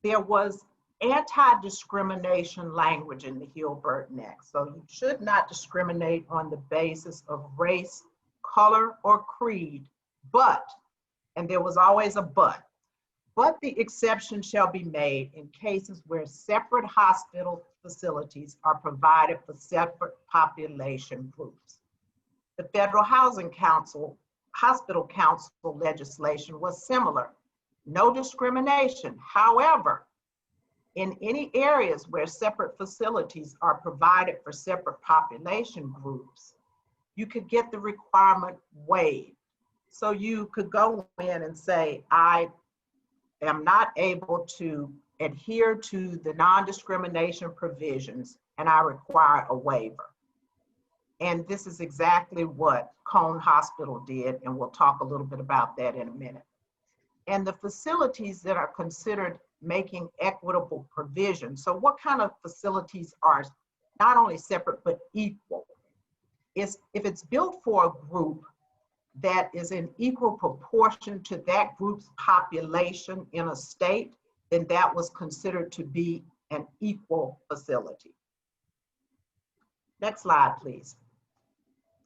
S3: there was anti-discrimination language in the Hill-Burton Act. So you should not discriminate on the basis of race, color, or creed, but, and there was always a but the exception shall be made in cases where separate hospital facilities are provided for separate population groups. The Federal Housing Council, Hospital Council legislation was similar. No discrimination. However, in any areas where separate facilities are provided for separate population groups, you could get the requirement waived. So you could go in and say, I am not able to adhere to the non-discrimination provisions and I require a waiver. And this is exactly what Cone Hospital did, and we'll talk a little bit about that in a minute. And the facilities that are considered making equitable provision. So what kind of facilities are not only separate but equal? If it's built for a group that is in equal proportion to that group's population in a state, then that was considered to be an equal facility. Next slide, please.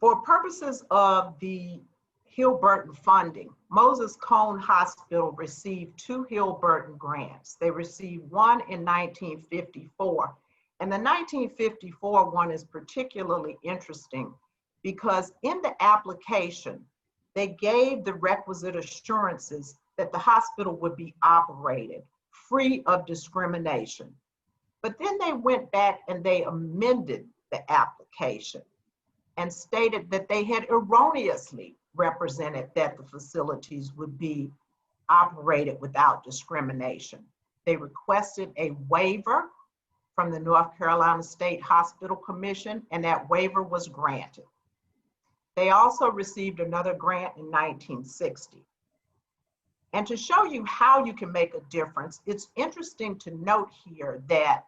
S3: For purposes of the Hill-Burton funding, Moses Cone Hospital received 2 Hill-Burton grants. They received one in 1954, and the 1954 one is particularly interesting because in the application, they gave the requisite assurances that the hospital would be operated free of discrimination. But then they went back and they amended the application and stated that they had erroneously represented that the facilities would be operated without discrimination. They requested a waiver from the North Carolina State Hospital Commission, and that waiver was granted. They also received another grant in 1960. And to show you how you can make a difference, it's interesting to note here that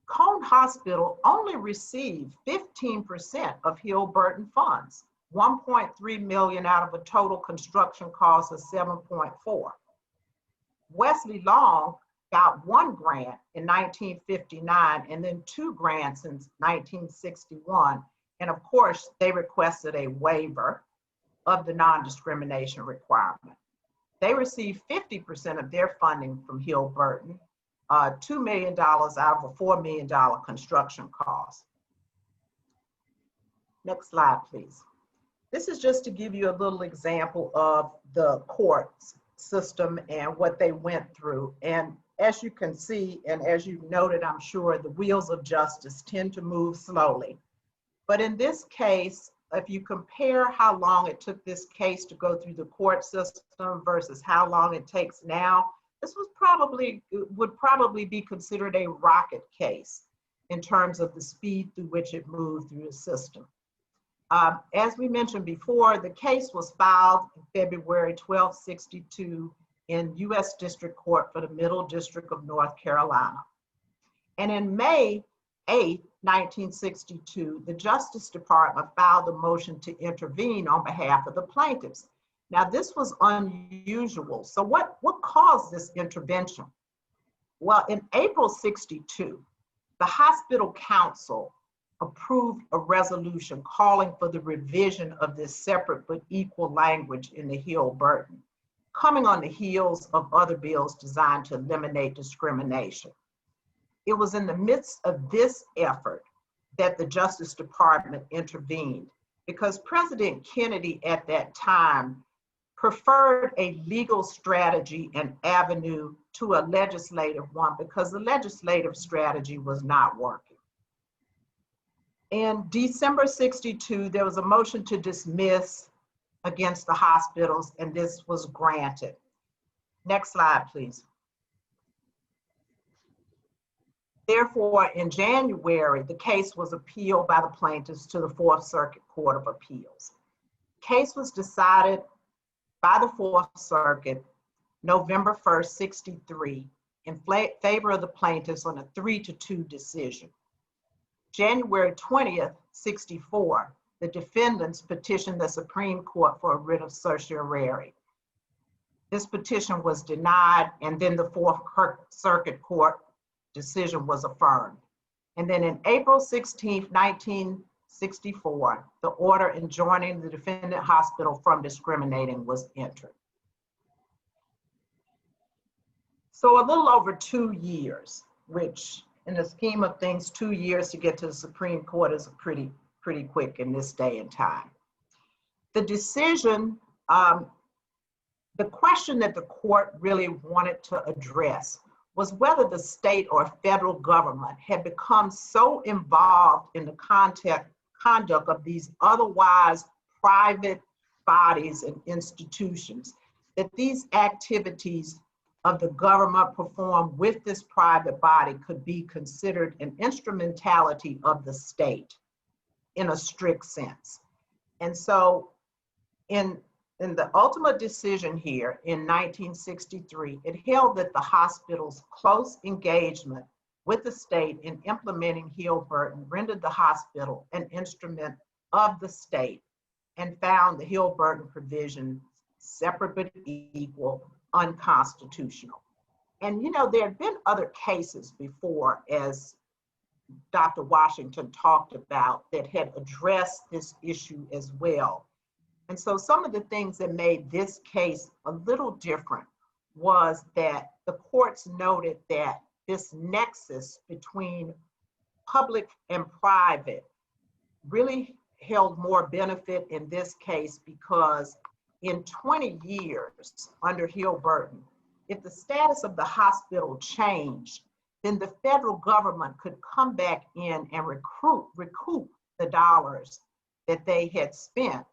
S3: Cone Hospital only received 15% of Hill-Burton funds, 1.3 million out of a total construction cost of 7.4. Wesley Long got 1 grant in 1959 and then 2 grants in 1961. And of course, they requested a waiver of the non-discrimination requirement. They received 50% of their funding from Hill-Burton, $2 million out of a $4 million construction cost. Next slide, please. This is just to give you a little example of the courts system and what they went through. And as you can see, and as you've noted, I'm sure the wheels of justice tend to move slowly. But in this case, if you compare how long it took this case to go through the court system versus how long it takes now, this would probably be considered a rocket case in terms of the speed through which it moved through the system. As we mentioned before, the case was filed February 1262 in U.S. District Court for the Middle District of North Carolina. And in May 8, 1962, the Justice Department filed a motion to intervene on behalf of the plaintiffs. Now, this was unusual. So what caused this intervention? Well, in April 62, the hospital council approved a resolution calling for the revision of this separate but equal language in the Hill-Burton, coming on the heels of other bills designed to eliminate discrimination. It was in the midst of this effort that the Justice Department intervened, because President Kennedy at that time preferred a legal strategy and avenue to a legislative one, because the legislative strategy was not working. In December 62, there was a motion to dismiss against the hospitals, and this was granted. Next slide, please. Therefore, in January, the case was appealed by the plaintiffs to the Fourth Circuit Court of Appeals. Case was decided by the Fourth Circuit November 1st, 63, in favor of the plaintiffs on a 3-2 decision. January 20th, 64, the defendants petitioned the Supreme Court for a writ of certiorari. This petition was denied, and then the Fourth Circuit Court decision was affirmed. And then in April 16th, 1964, the order enjoining the defendant hospital from discriminating was entered. So a little over 2 years, which in the scheme of things, 2 years to get to the Supreme Court is pretty quick in this day and time. The decision, the question that the court really wanted to address was whether the state or federal government had become so involved in the conduct of these otherwise private bodies and institutions that these activities of the government performed with this private body could be considered an instrumentality of the state in a strict sense. And so in the ultimate decision here in 1963, it held that the hospital's close engagement with the state in implementing Hill-Burton rendered the hospital an instrument of the state, and found the Hill-Burton provision, separate but equal, unconstitutional. And you know, there have been other cases before, as Dr. Washington talked about, that had addressed this issue as well. And so some of the things that made this case a little different was that the courts noted that this nexus between public and private really held more benefit in this case, because in 20 years under Hill-Burton, if the status of the hospital changed, then the federal government could come back in and recoup the dollars that they had spent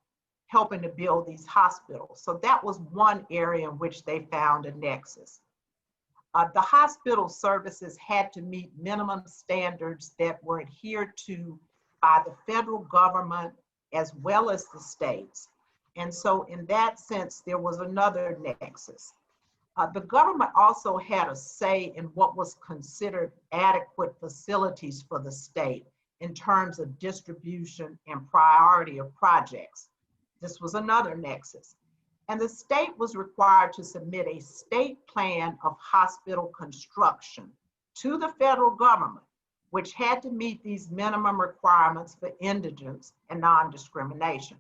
S3: helping to build these hospitals. So that was one area in which they found a nexus. The hospital services had to meet minimum standards that were adhered to by the federal government as well as the states. And so in that sense, there was another nexus. The government also had a say in what was considered adequate facilities for the state in terms of distribution and priority of projects. This was another nexus. And the state was required to submit a state plan of hospital construction to the federal government, which had to meet these minimum requirements for indigence and non-discrimination.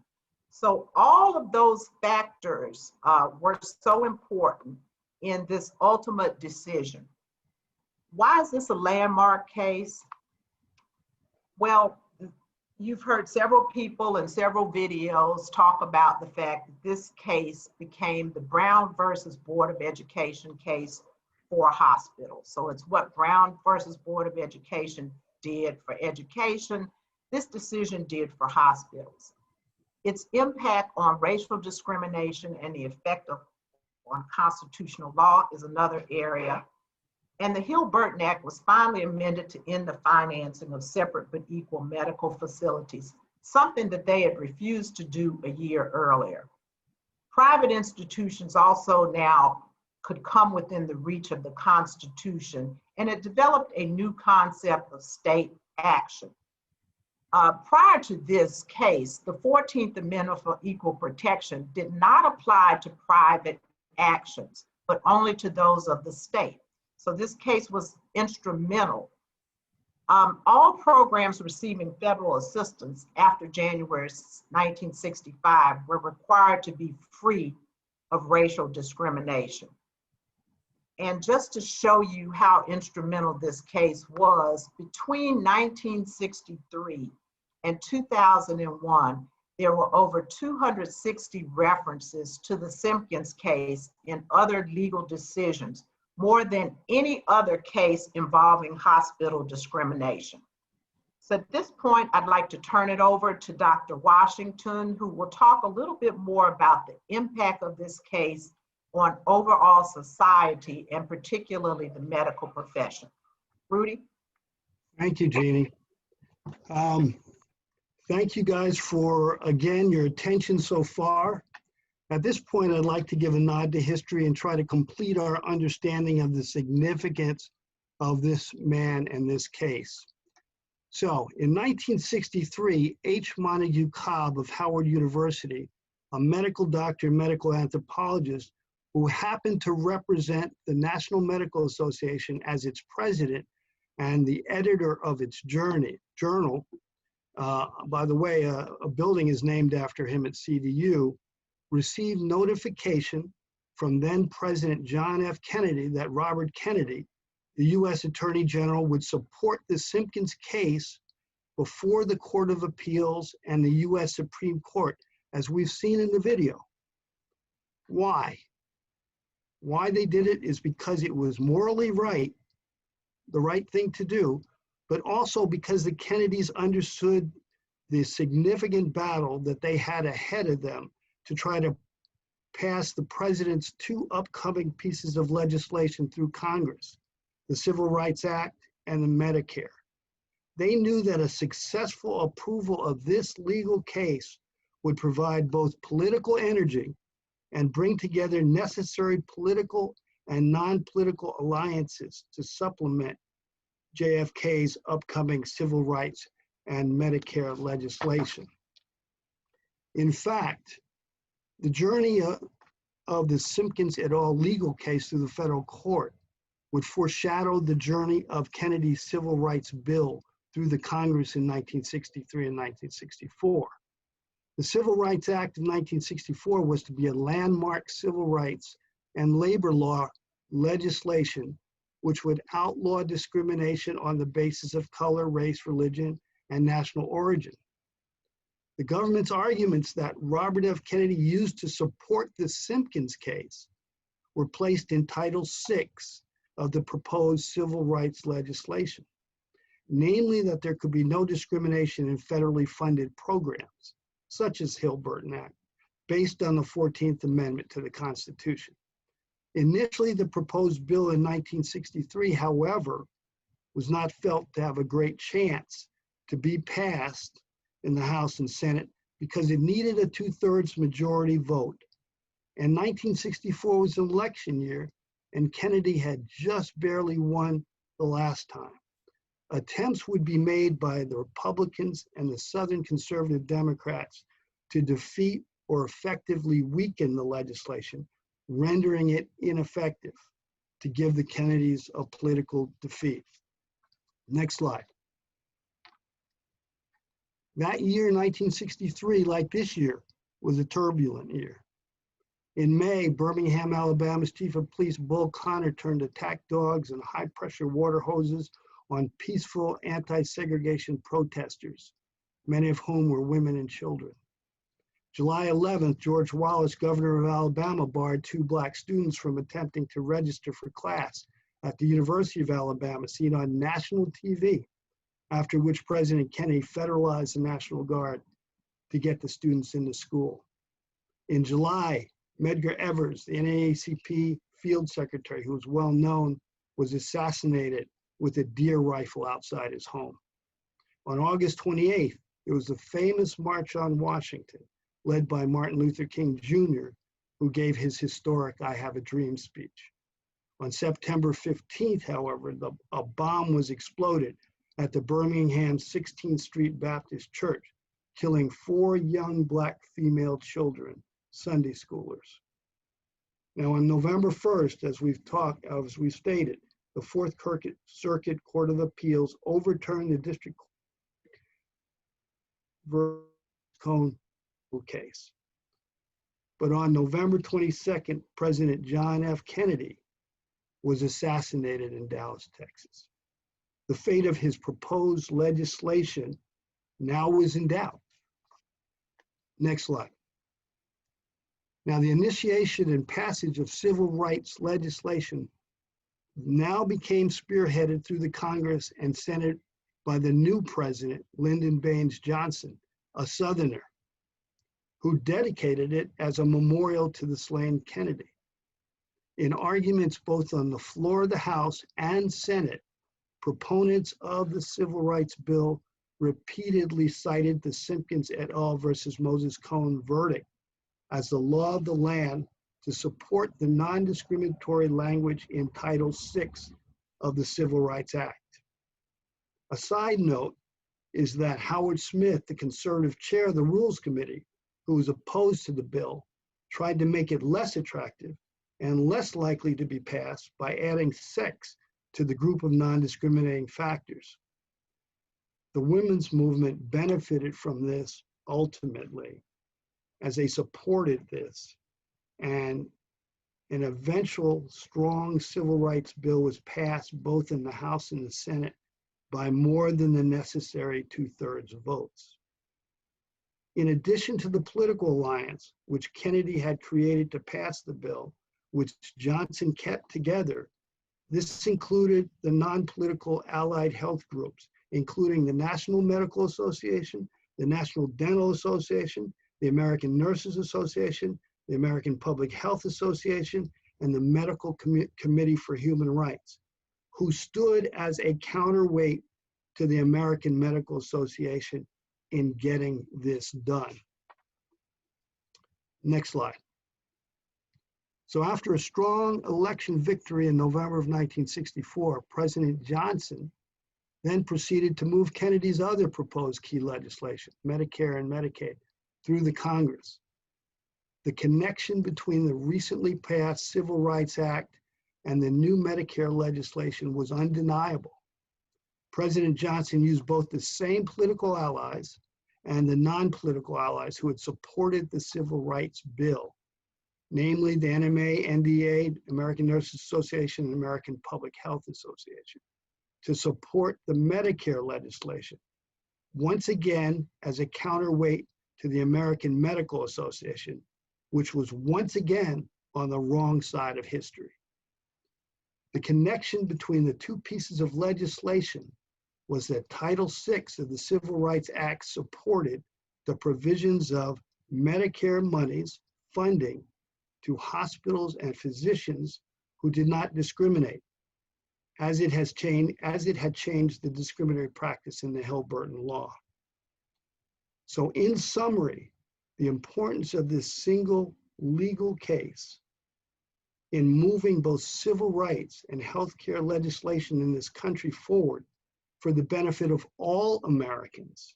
S3: So all of those factors were so important in this ultimate decision. Why is this a landmark case? Well, you've heard several people in several videos talk about the fact that this case became the Brown versus Board of Education case for hospitals. So it's what Brown versus Board of Education did for education, this decision did for hospitals. Its impact on racial discrimination and the effect on constitutional law is another area. And the Hill-Burton Act was finally amended to end the financing of separate but equal medical facilities, something that they had refused to do a year earlier. Private institutions also now could come within the reach of the Constitution, and it developed a new concept of state action. Prior to this case, the 14th Amendment for Equal Protection did not apply to private actions, but only to those of the state. So this case was instrumental. All programs receiving federal assistance after January 1965 were required to be free of racial discrimination. And just to show you how instrumental this case was, between 1963 and 2001, there were over 260 references to the Simkins case in other legal decisions, more than any other case involving hospital discrimination. So at this point, I'd like to turn it over to Dr. Washington, who will talk a little bit more about the impact of this case on overall society and particularly the medical profession. Rudy?
S2: Thank you, Jeannie. Thank you guys for, again, your attention so far. At this point, I'd like to give a nod to history and try to complete our understanding of the significance of this man and this case. So, in 1963, H. Montague Cobb of Howard University, a medical doctor and medical anthropologist who happened to represent the National Medical Association as its president and the editor of its journal, by the way, a building is named after him at CDU, received notification from then President John F. Kennedy that Robert Kennedy, the U.S. Attorney General, would support the Simkins case before the Court of Appeals and the U.S. Supreme Court, as we've seen in the video. Why? Why they did it is because it was morally right, the right thing to do, but also because the Kennedys understood the significant battle that they had ahead of them to try to pass the president's two upcoming pieces of legislation through Congress, the Civil Rights Act and the Medicare. They knew that a successful approval of this legal case would provide both political energy and bring together necessary political and non-political alliances to supplement JFK's upcoming civil rights and Medicare legislation. In fact, the journey of the Simkins et al. Legal case through the federal court would foreshadow the journey of Kennedy's civil rights bill through the Congress in 1963 and 1964. The Civil Rights Act of 1964 was to be a landmark civil rights and labor law legislation which would outlaw discrimination on the basis of color, race, religion, and national origin. The government's arguments that Robert F. Kennedy used to support the Simkins case were placed in Title VI of the proposed civil rights legislation, namely that there could be no discrimination in federally funded programs, such as Hill-Burton Act, based on the 14th Amendment to the Constitution. Initially, the proposed bill in 1963, however, was not felt to have a great chance to be passed in the House and Senate because it needed a 2/3 majority vote. And 1964 was an election year, and Kennedy had just barely won the last time. Attempts would be made by the Republicans and the Southern Conservative Democrats to defeat or effectively weaken the legislation, rendering it ineffective to give the Kennedys a political defeat. Next slide. That year, 1963, like this year, was a turbulent year. In May, Birmingham, Alabama's Chief of Police Bull Connor turned attack dogs and high-pressure water hoses on peaceful anti-segregation protesters, many of whom were women and children. July 11th, George Wallace, governor of Alabama, barred 2 Black students from attempting to register for class at the University of Alabama, seen on national TV, after which President Kennedy federalized the National Guard to get the students into school. In July, Medgar Evers, the NAACP field secretary, who was well known, was assassinated with a deer rifle outside his home. On August 28th, there was the famous March on Washington, led by Martin Luther King Jr., who gave his historic "I Have a Dream" speech. On September 15th, however, a bomb was exploded at the Birmingham 16th Street Baptist Church, killing 4 young Black female children, Sunday schoolers. Now, on November 1st, as we've stated, the Fourth Circuit Court of Appeals overturned the district Cone case. But on November 22nd, President John F. Kennedy was assassinated in Dallas, Texas. The fate of his proposed legislation now was in doubt. Next slide. Now, the initiation and passage of civil rights legislation now became spearheaded through the Congress and Senate by the new president, Lyndon Baines Johnson, a Southerner, who dedicated it as a memorial to the slain Kennedy. In arguments both on the floor of the House and Senate, proponents of the Civil Rights Bill repeatedly cited the Simkins et al. Versus Moses Cone verdict as the law of the land to support the non-discriminatory language in Title VI of the Civil Rights Act. A side note is that Howard Smith, the conservative chair of the Rules Committee, who was opposed to the bill, tried to make it less attractive and less likely to be passed by adding sex to the group of non-discriminating factors. The women's movement benefited from this ultimately, as they supported this, and an eventual strong civil rights bill was passed both in the House and the Senate by more than the necessary 2/3 votes. In addition to the political alliance, which Kennedy had created to pass the bill, which Johnson kept together, this included the non-political allied health groups, including the National Medical Association, the National Dental Association, the American Nurses Association, the American Public Health Association, and the Medical Committee for Human Rights, who stood as a counterweight to the American Medical Association in getting this done. Next slide. So after a strong election victory in November of 1964, President Johnson then proceeded to move Kennedy's other proposed key legislation, Medicare and Medicaid, through the Congress. The connection between the recently passed Civil Rights Act and the new Medicare legislation was undeniable. President Johnson used both the same political allies and the non-political allies who had supported the Civil Rights Bill, namely the NMA, NDA, American Nurses Association, and American Public Health Association, to support the Medicare legislation, once again as a counterweight to the American Medical Association, which was once again on the wrong side of history. The connection between the two pieces of legislation was that Title VI of the Civil Rights Act supported the provisions of Medicare monies funding to hospitals and physicians who did not discriminate, as it had changed the discriminatory practice in the Hill-Burton law. So in summary, the importance of this single legal case in moving both civil rights and healthcare legislation in this country forward for the benefit of all Americans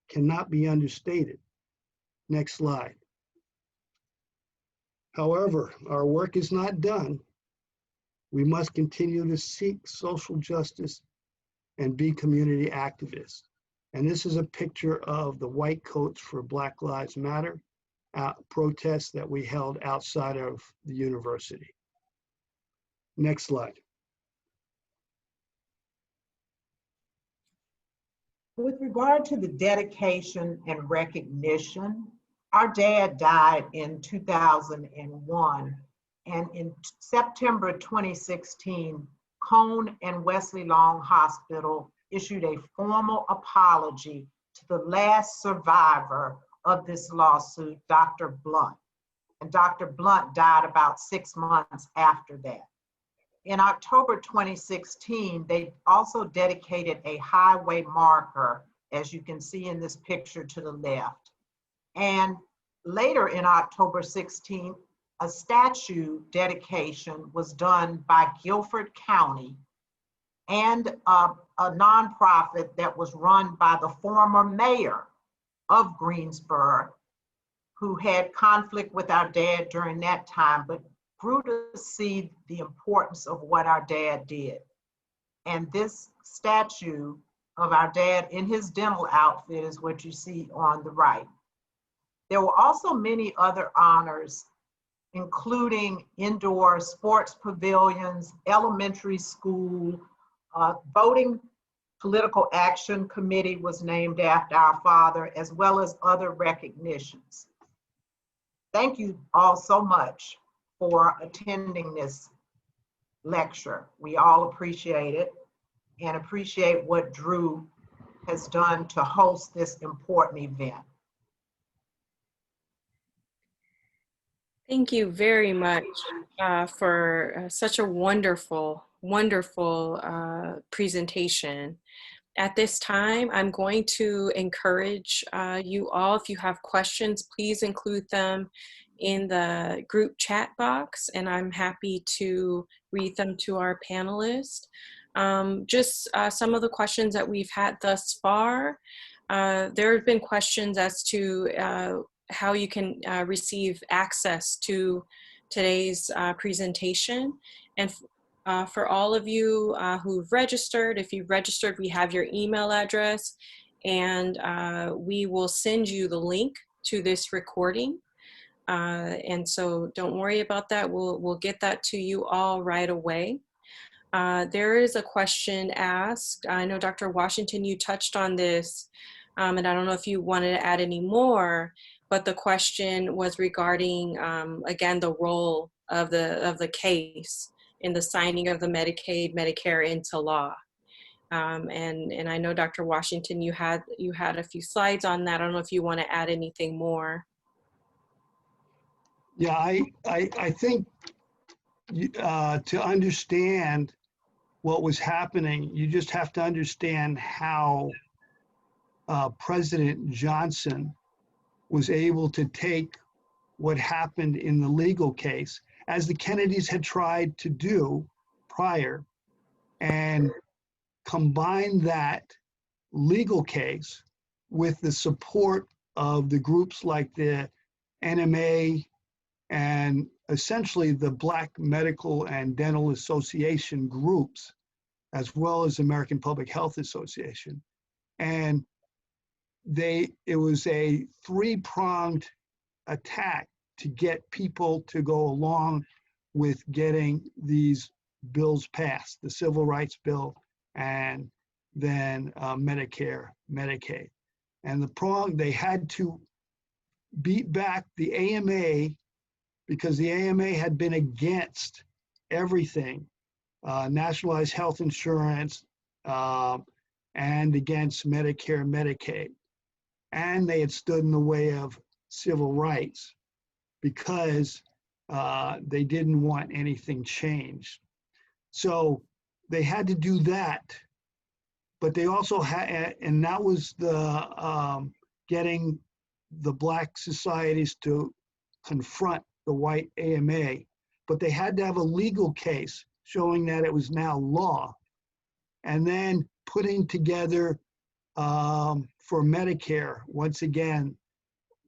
S2: cannot be understated. Next slide. However, our work is not done. We must continue to seek social justice and be community activists. And this is a picture of the White Coats for Black Lives Matter protests that we held outside of the university. Next slide.
S3: With regard to the dedication and recognition, our dad died in 2001, and in September 2016, Cone and Wesley Long Hospital issued a formal apology to the last survivor of this lawsuit, Dr. Blunt. And Dr. Blunt died about 6 months after that. In October 2016, they also dedicated a highway marker, as you can see in this picture to the left. And later in October 16, a statue dedication was done by Guilford County and a nonprofit that was run by the former mayor of Greensboro, who had conflict with our dad during that time, but grew to see the importance of what our dad did. And this statue of our dad in his dental outfit is what you see on the right. There were also many other honors, including indoor sports pavilions, elementary school, voting political action committee was named after our father, as well as other recognitions. Thank you all so much for attending this lecture. We all appreciate it and appreciate what Drew has done to host this important event.
S1: Thank you very much for such a wonderful, wonderful presentation. At this time, I'm going to encourage you all, if you have questions, please include them in the group chat box, and I'm happy to read them to our panelists. Just some of the questions that we've had thus far. There have been questions as to how you can receive access to today's presentation. And for all of you who've registered, if you've registered, we have your email address, and we will send you the link to this recording. And so don't worry about that. We'll get that to you all right away. There is a question asked. I know, Dr. Washington, you touched on this, and I don't know if you wanted to add any more, but the question was regarding, again, the role of the case in the signing of the Medicaid, Medicare into law. And I know, Dr. Washington, you had a few slides on that. I don't know if you want to add anything more.
S2: Yeah, I think to understand what was happening, you just have to understand how President Johnson was able to take what happened in the legal case, as the Kennedys had tried to do prior, and combine that legal case with the support of the groups like the NMA and essentially the Black Medical and Dental Association groups, as well as American Public Health Association. And it was a three-pronged attack to get people to go along with getting these bills passed, the Civil Rights Bill and then Medicare, Medicaid. And the prong, they had to beat back the AMA, because the AMA had been against everything, nationalized health insurance, and against Medicare, Medicaid. And they had stood in the way of civil rights because they didn't want anything changed. So they had to do that, but they also had, and that was the getting the Black societies to confront the white AMA, but they had to have a legal case showing that it was now law, and then putting together for Medicare, once again,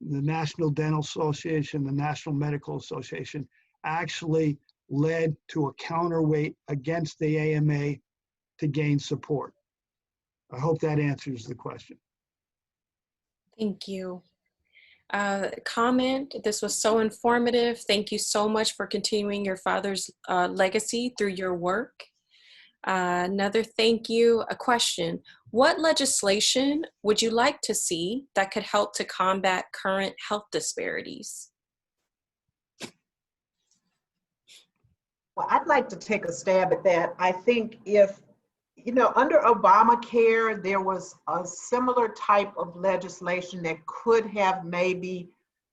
S2: the National Dental Association, the National Medical Association actually led to a counterweight against the AMA to gain support. I hope that answers the question.
S1: Thank you. Comment, this was so informative. Thank you so much for continuing your father's legacy through your work. Another thank you, a question. What legislation would you like to see that could help to combat current health disparities?
S3: Well, I'd like to take a stab at that. I think if You know, under Obamacare, there was a similar type of legislation that could have maybe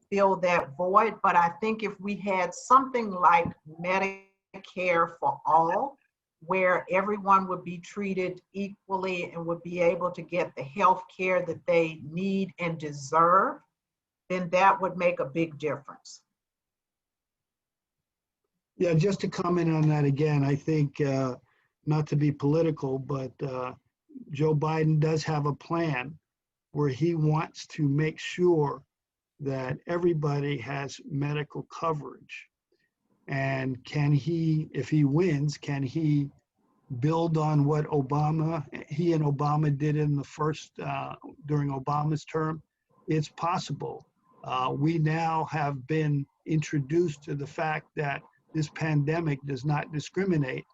S3: filled that void. But I think if we had something like Medicare for all, where everyone would be treated equally and would be able to get the health care that they need and deserve, then that would make a big difference.
S2: Yeah, just to comment on that again, I think, not to be political, but Joe Biden does have a plan where he wants to make sure that everybody has medical coverage. And can he, if he wins, can he build on what he and Obama did in the first, during Obama's term? It's possible. We now have been introduced to the fact that this pandemic does not discriminate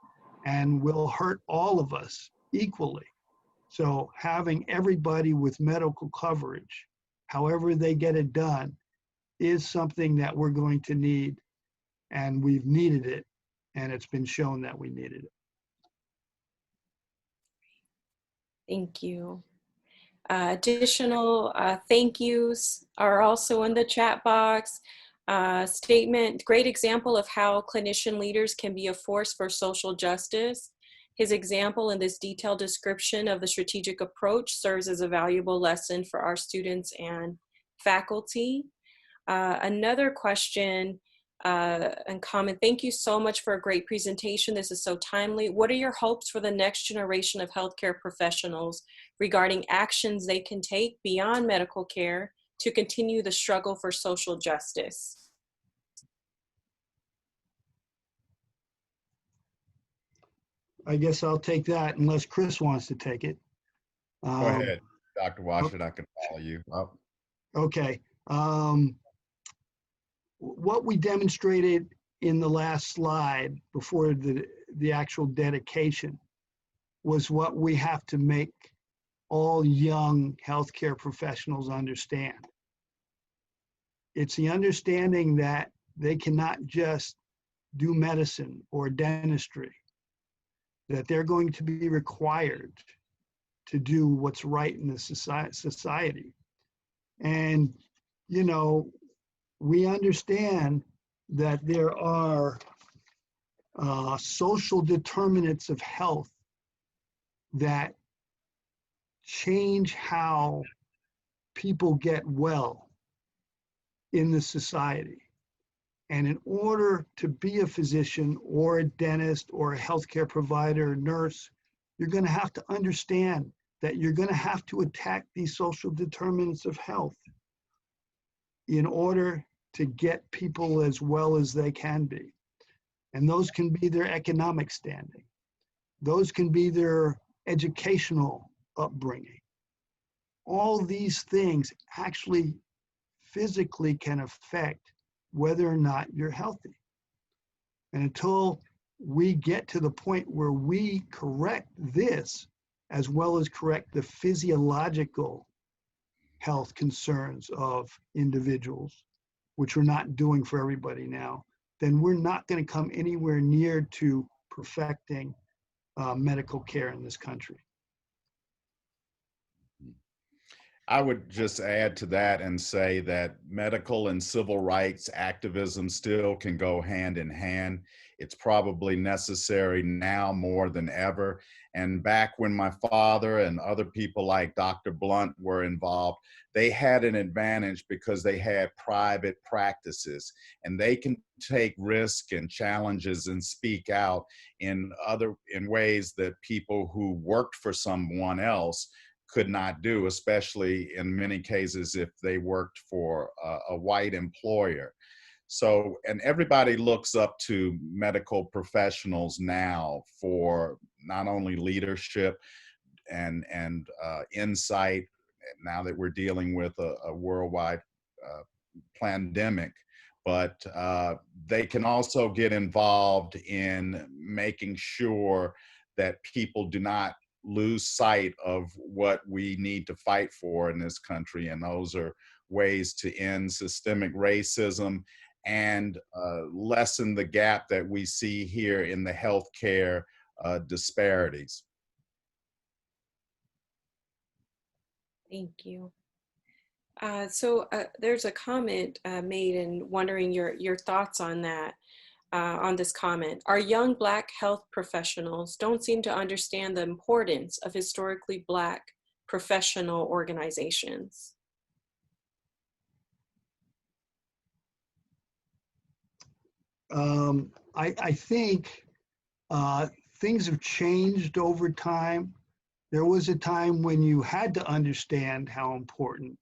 S2: and will hurt all of us equally. So having everybody with medical coverage, however they get it done, is something that we're going to need, and we've needed it, and it's been shown that we needed it.
S1: Thank you. Additional thank yous are also in the chat box. Statement, great example of how clinician leaders can be a force for social justice. His example in this detailed description of the strategic approach serves as a valuable lesson for our students and faculty. Another question and comment, thank you so much for a great presentation. This is so timely. What are your hopes for the next generation of healthcare professionals regarding actions they can take beyond medical care to continue the struggle for social justice?
S2: I guess I'll take that unless Chris wants to take it.
S4: Go ahead, Dr. Washington, I can follow you. Oh.
S2: Okay. What we demonstrated in the last slide before the actual dedication was what we have to make all young healthcare professionals understand. It's the understanding that they cannot just do medicine or dentistry, that they're going to be required to do what's right in the society. And, you know, we understand that there are social determinants of health that change how people get well in the society. And in order to be a physician or a dentist or a healthcare provider or nurse, you're going to have to understand that you're going to have to attack these social determinants of health in order to get people as well as they can be. And those can be their economic standing. Those can be their educational upbringing. All these things actually physically can affect whether or not you're healthy. And until we get to the point where we correct this, as well as correct the physiological health concerns of individuals, which we're not doing for everybody now, then we're not going to come anywhere near to perfecting medical care in this country.
S4: I would just add to that and say that medical and civil rights activism still can go hand in hand. It's probably necessary now more than ever. And back when my father and other people like Dr. Blunt were involved, they had an advantage because they had private practices, and they can take risk and challenges and speak out in ways that people who worked for someone else could not do, especially in many cases if they worked for a white employer. So, and everybody looks up to medical professionals now for not only leadership and insight, now that we're dealing with a worldwide pandemic, but they can also get involved in making sure that people do not lose sight of what we need to fight for in this country. And those are ways to end systemic racism and lessen the gap that we see here in the healthcare disparities.
S1: Thank you. There's a comment made and wondering your thoughts on that, on this comment. Our young Black health professionals don't seem to understand the importance of historically Black professional organizations.
S2: I think things have changed over time. There was a time when you had to understand how important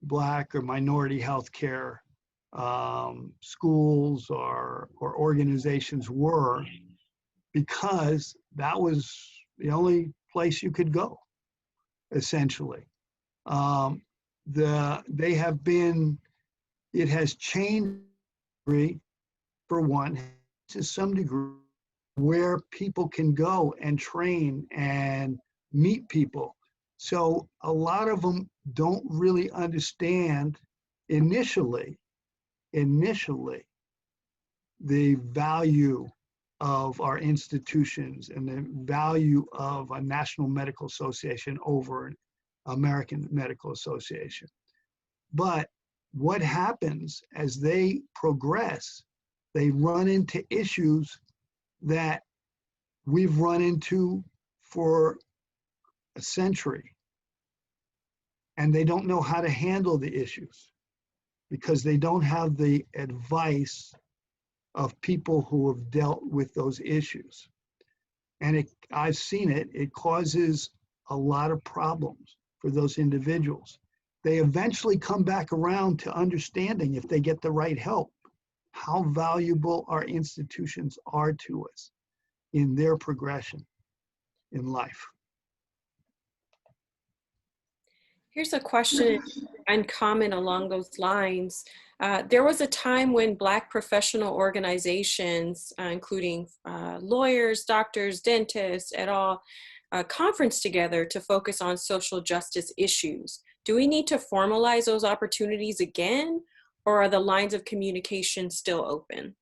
S2: Black or minority healthcare schools or organizations were, because that was the only place you could go, essentially. They have been, it has changed for one, to some degree, where people can go and train and meet people. So a lot of them don't really understand initially the value of our institutions and the value of a National Medical Association over an American Medical Association. But what happens as they progress, they run into issues that we've run into for a century, and they don't know how to handle the issues because they don't have the advice of people who have dealt with those issues. And I've seen it, it causes a lot of problems for those individuals. They eventually come back around to understanding, if they get the right help, how valuable our institutions are to us in their progression in life.
S1: Here's a question and comment along those lines. There was a time when Black professional organizations, including lawyers, doctors, dentists, et al., conference together to focus on social justice issues. Do we need to formalize those opportunities again, or are the lines of communication still open?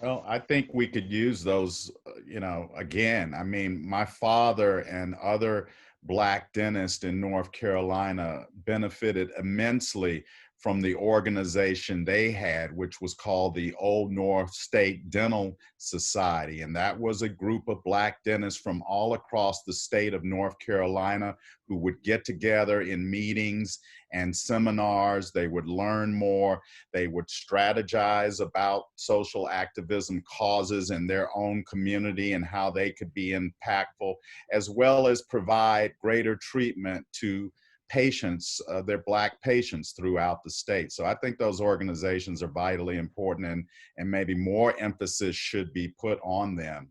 S4: Well, I think we could use those, again. I mean, my father and other Black dentists in North Carolina benefited immensely from the organization they had, which was called the Old North State Dental Society. And that was a group of Black dentists from all across the state of North Carolina who would get together in meetings and seminars. They would learn more. They would strategize about social activism causes in their own community and how they could be impactful, as well as provide greater treatment to patients, their Black patients throughout the state. So I think those organizations are vitally important, and maybe more emphasis should be put on them.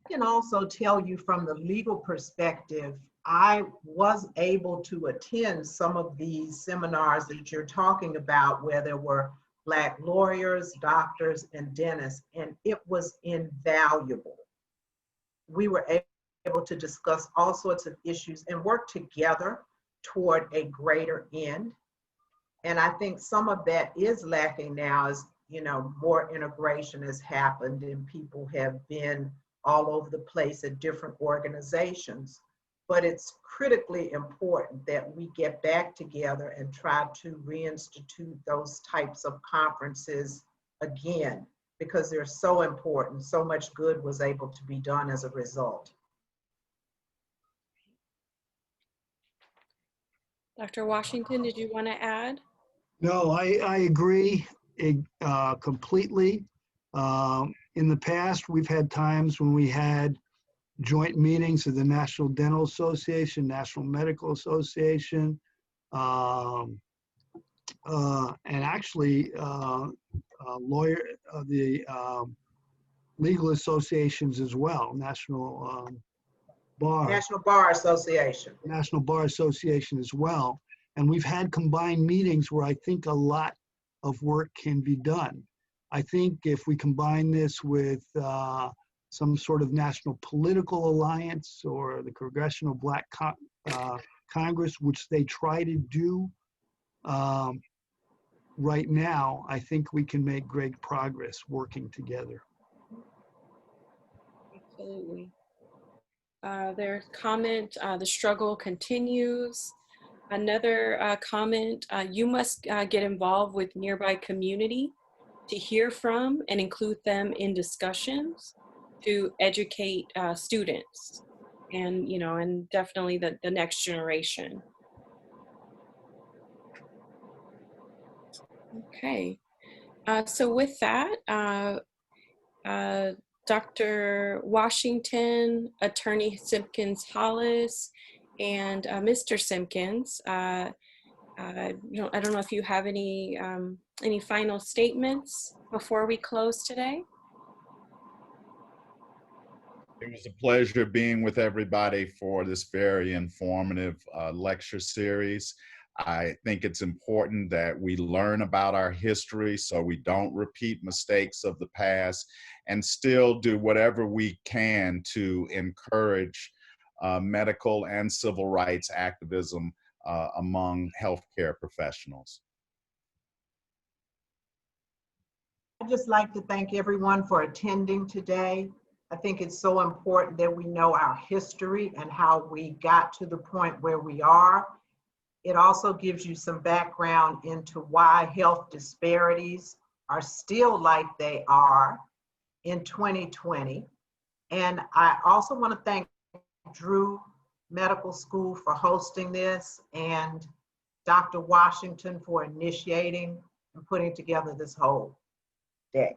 S3: I can also tell you from the legal perspective, I was able to attend some of these seminars that you're talking about where there were Black lawyers, doctors, and dentists, and it was invaluable. We were able to discuss all sorts of issues and work together toward a greater end. And I think some of that is lacking now as, more integration has happened and people have been all over the place at different organizations. But it's critically important that we get back together and try to reinstitute those types of conferences again, because they're so important. So much good was able to be done as a result.
S1: Dr. Washington, did you want to add?
S2: No, I agree completely. In the past, we've had times when we had joint meetings of the National Dental Association, National Medical Association, and actually the legal associations as well, National Bar
S3: Association.
S2: National Bar Association as well. And we've had combined meetings where I think a lot of work can be done. I think if we combine this with some sort of national political alliance or the Congressional Black Congress, which they try to do, right now, I think we can make great progress working together.
S1: Absolutely. Their comment, the struggle continues. Another comment, you must get involved with nearby community to hear from and include them in discussions to educate students and, you know, and definitely the next generation. Okay, so with that, Dr. Washington, Attorney Simkins Hollis, and Mr. Simkins, you know, I don't know if you have any final statements before we close today.
S4: It was a pleasure being with everybody for this very informative lecture series. I think it's important that we learn about our history so we don't repeat mistakes of the past and still do whatever we can to encourage medical and civil rights activism among healthcare professionals.
S3: I'd just like to thank everyone for attending today. I think it's so important that we know our history and how we got to the point where we are. It also gives you some background into why health disparities are still like they are in 2020. And I also want to thank Drew Medical School for hosting this and Dr. Washington for initiating and putting together this whole day.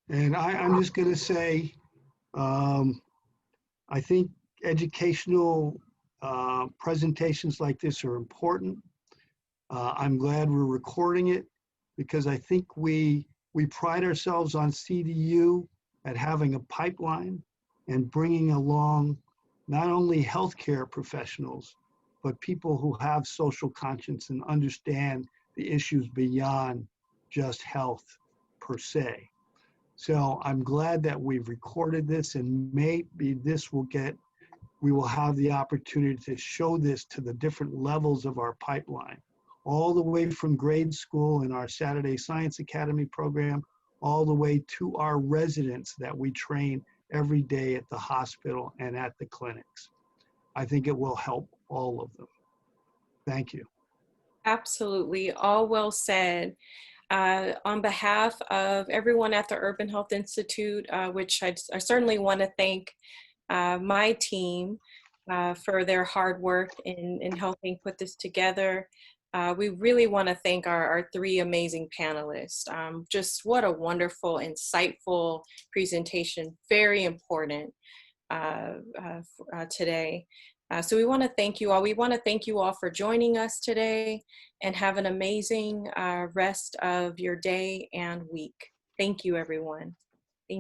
S2: And I'm just going to say, I think educational presentations like this are important. I'm glad we're recording it because I think we pride ourselves on CDU at having a pipeline and bringing along not only healthcare professionals, but people who have social conscience and understand the issues beyond just health per se. So I'm glad that we've recorded this, and maybe we will have the opportunity to show this to the different levels of our pipeline, all the way from grade school in our Saturday Science Academy program, all the way to our residents that we train every day at the hospital and at the clinics. I think it will help all of them. Thank you.
S1: Absolutely, all well said. On behalf of everyone at the Urban Health Institute, which I certainly want to thank my team for their hard work in helping put this together. We really want to thank our three amazing panelists. Just what a wonderful, insightful presentation, very important today. So we want to thank you all. We want to thank you all for joining us today and have an amazing rest of your day and week. Thank you, everyone.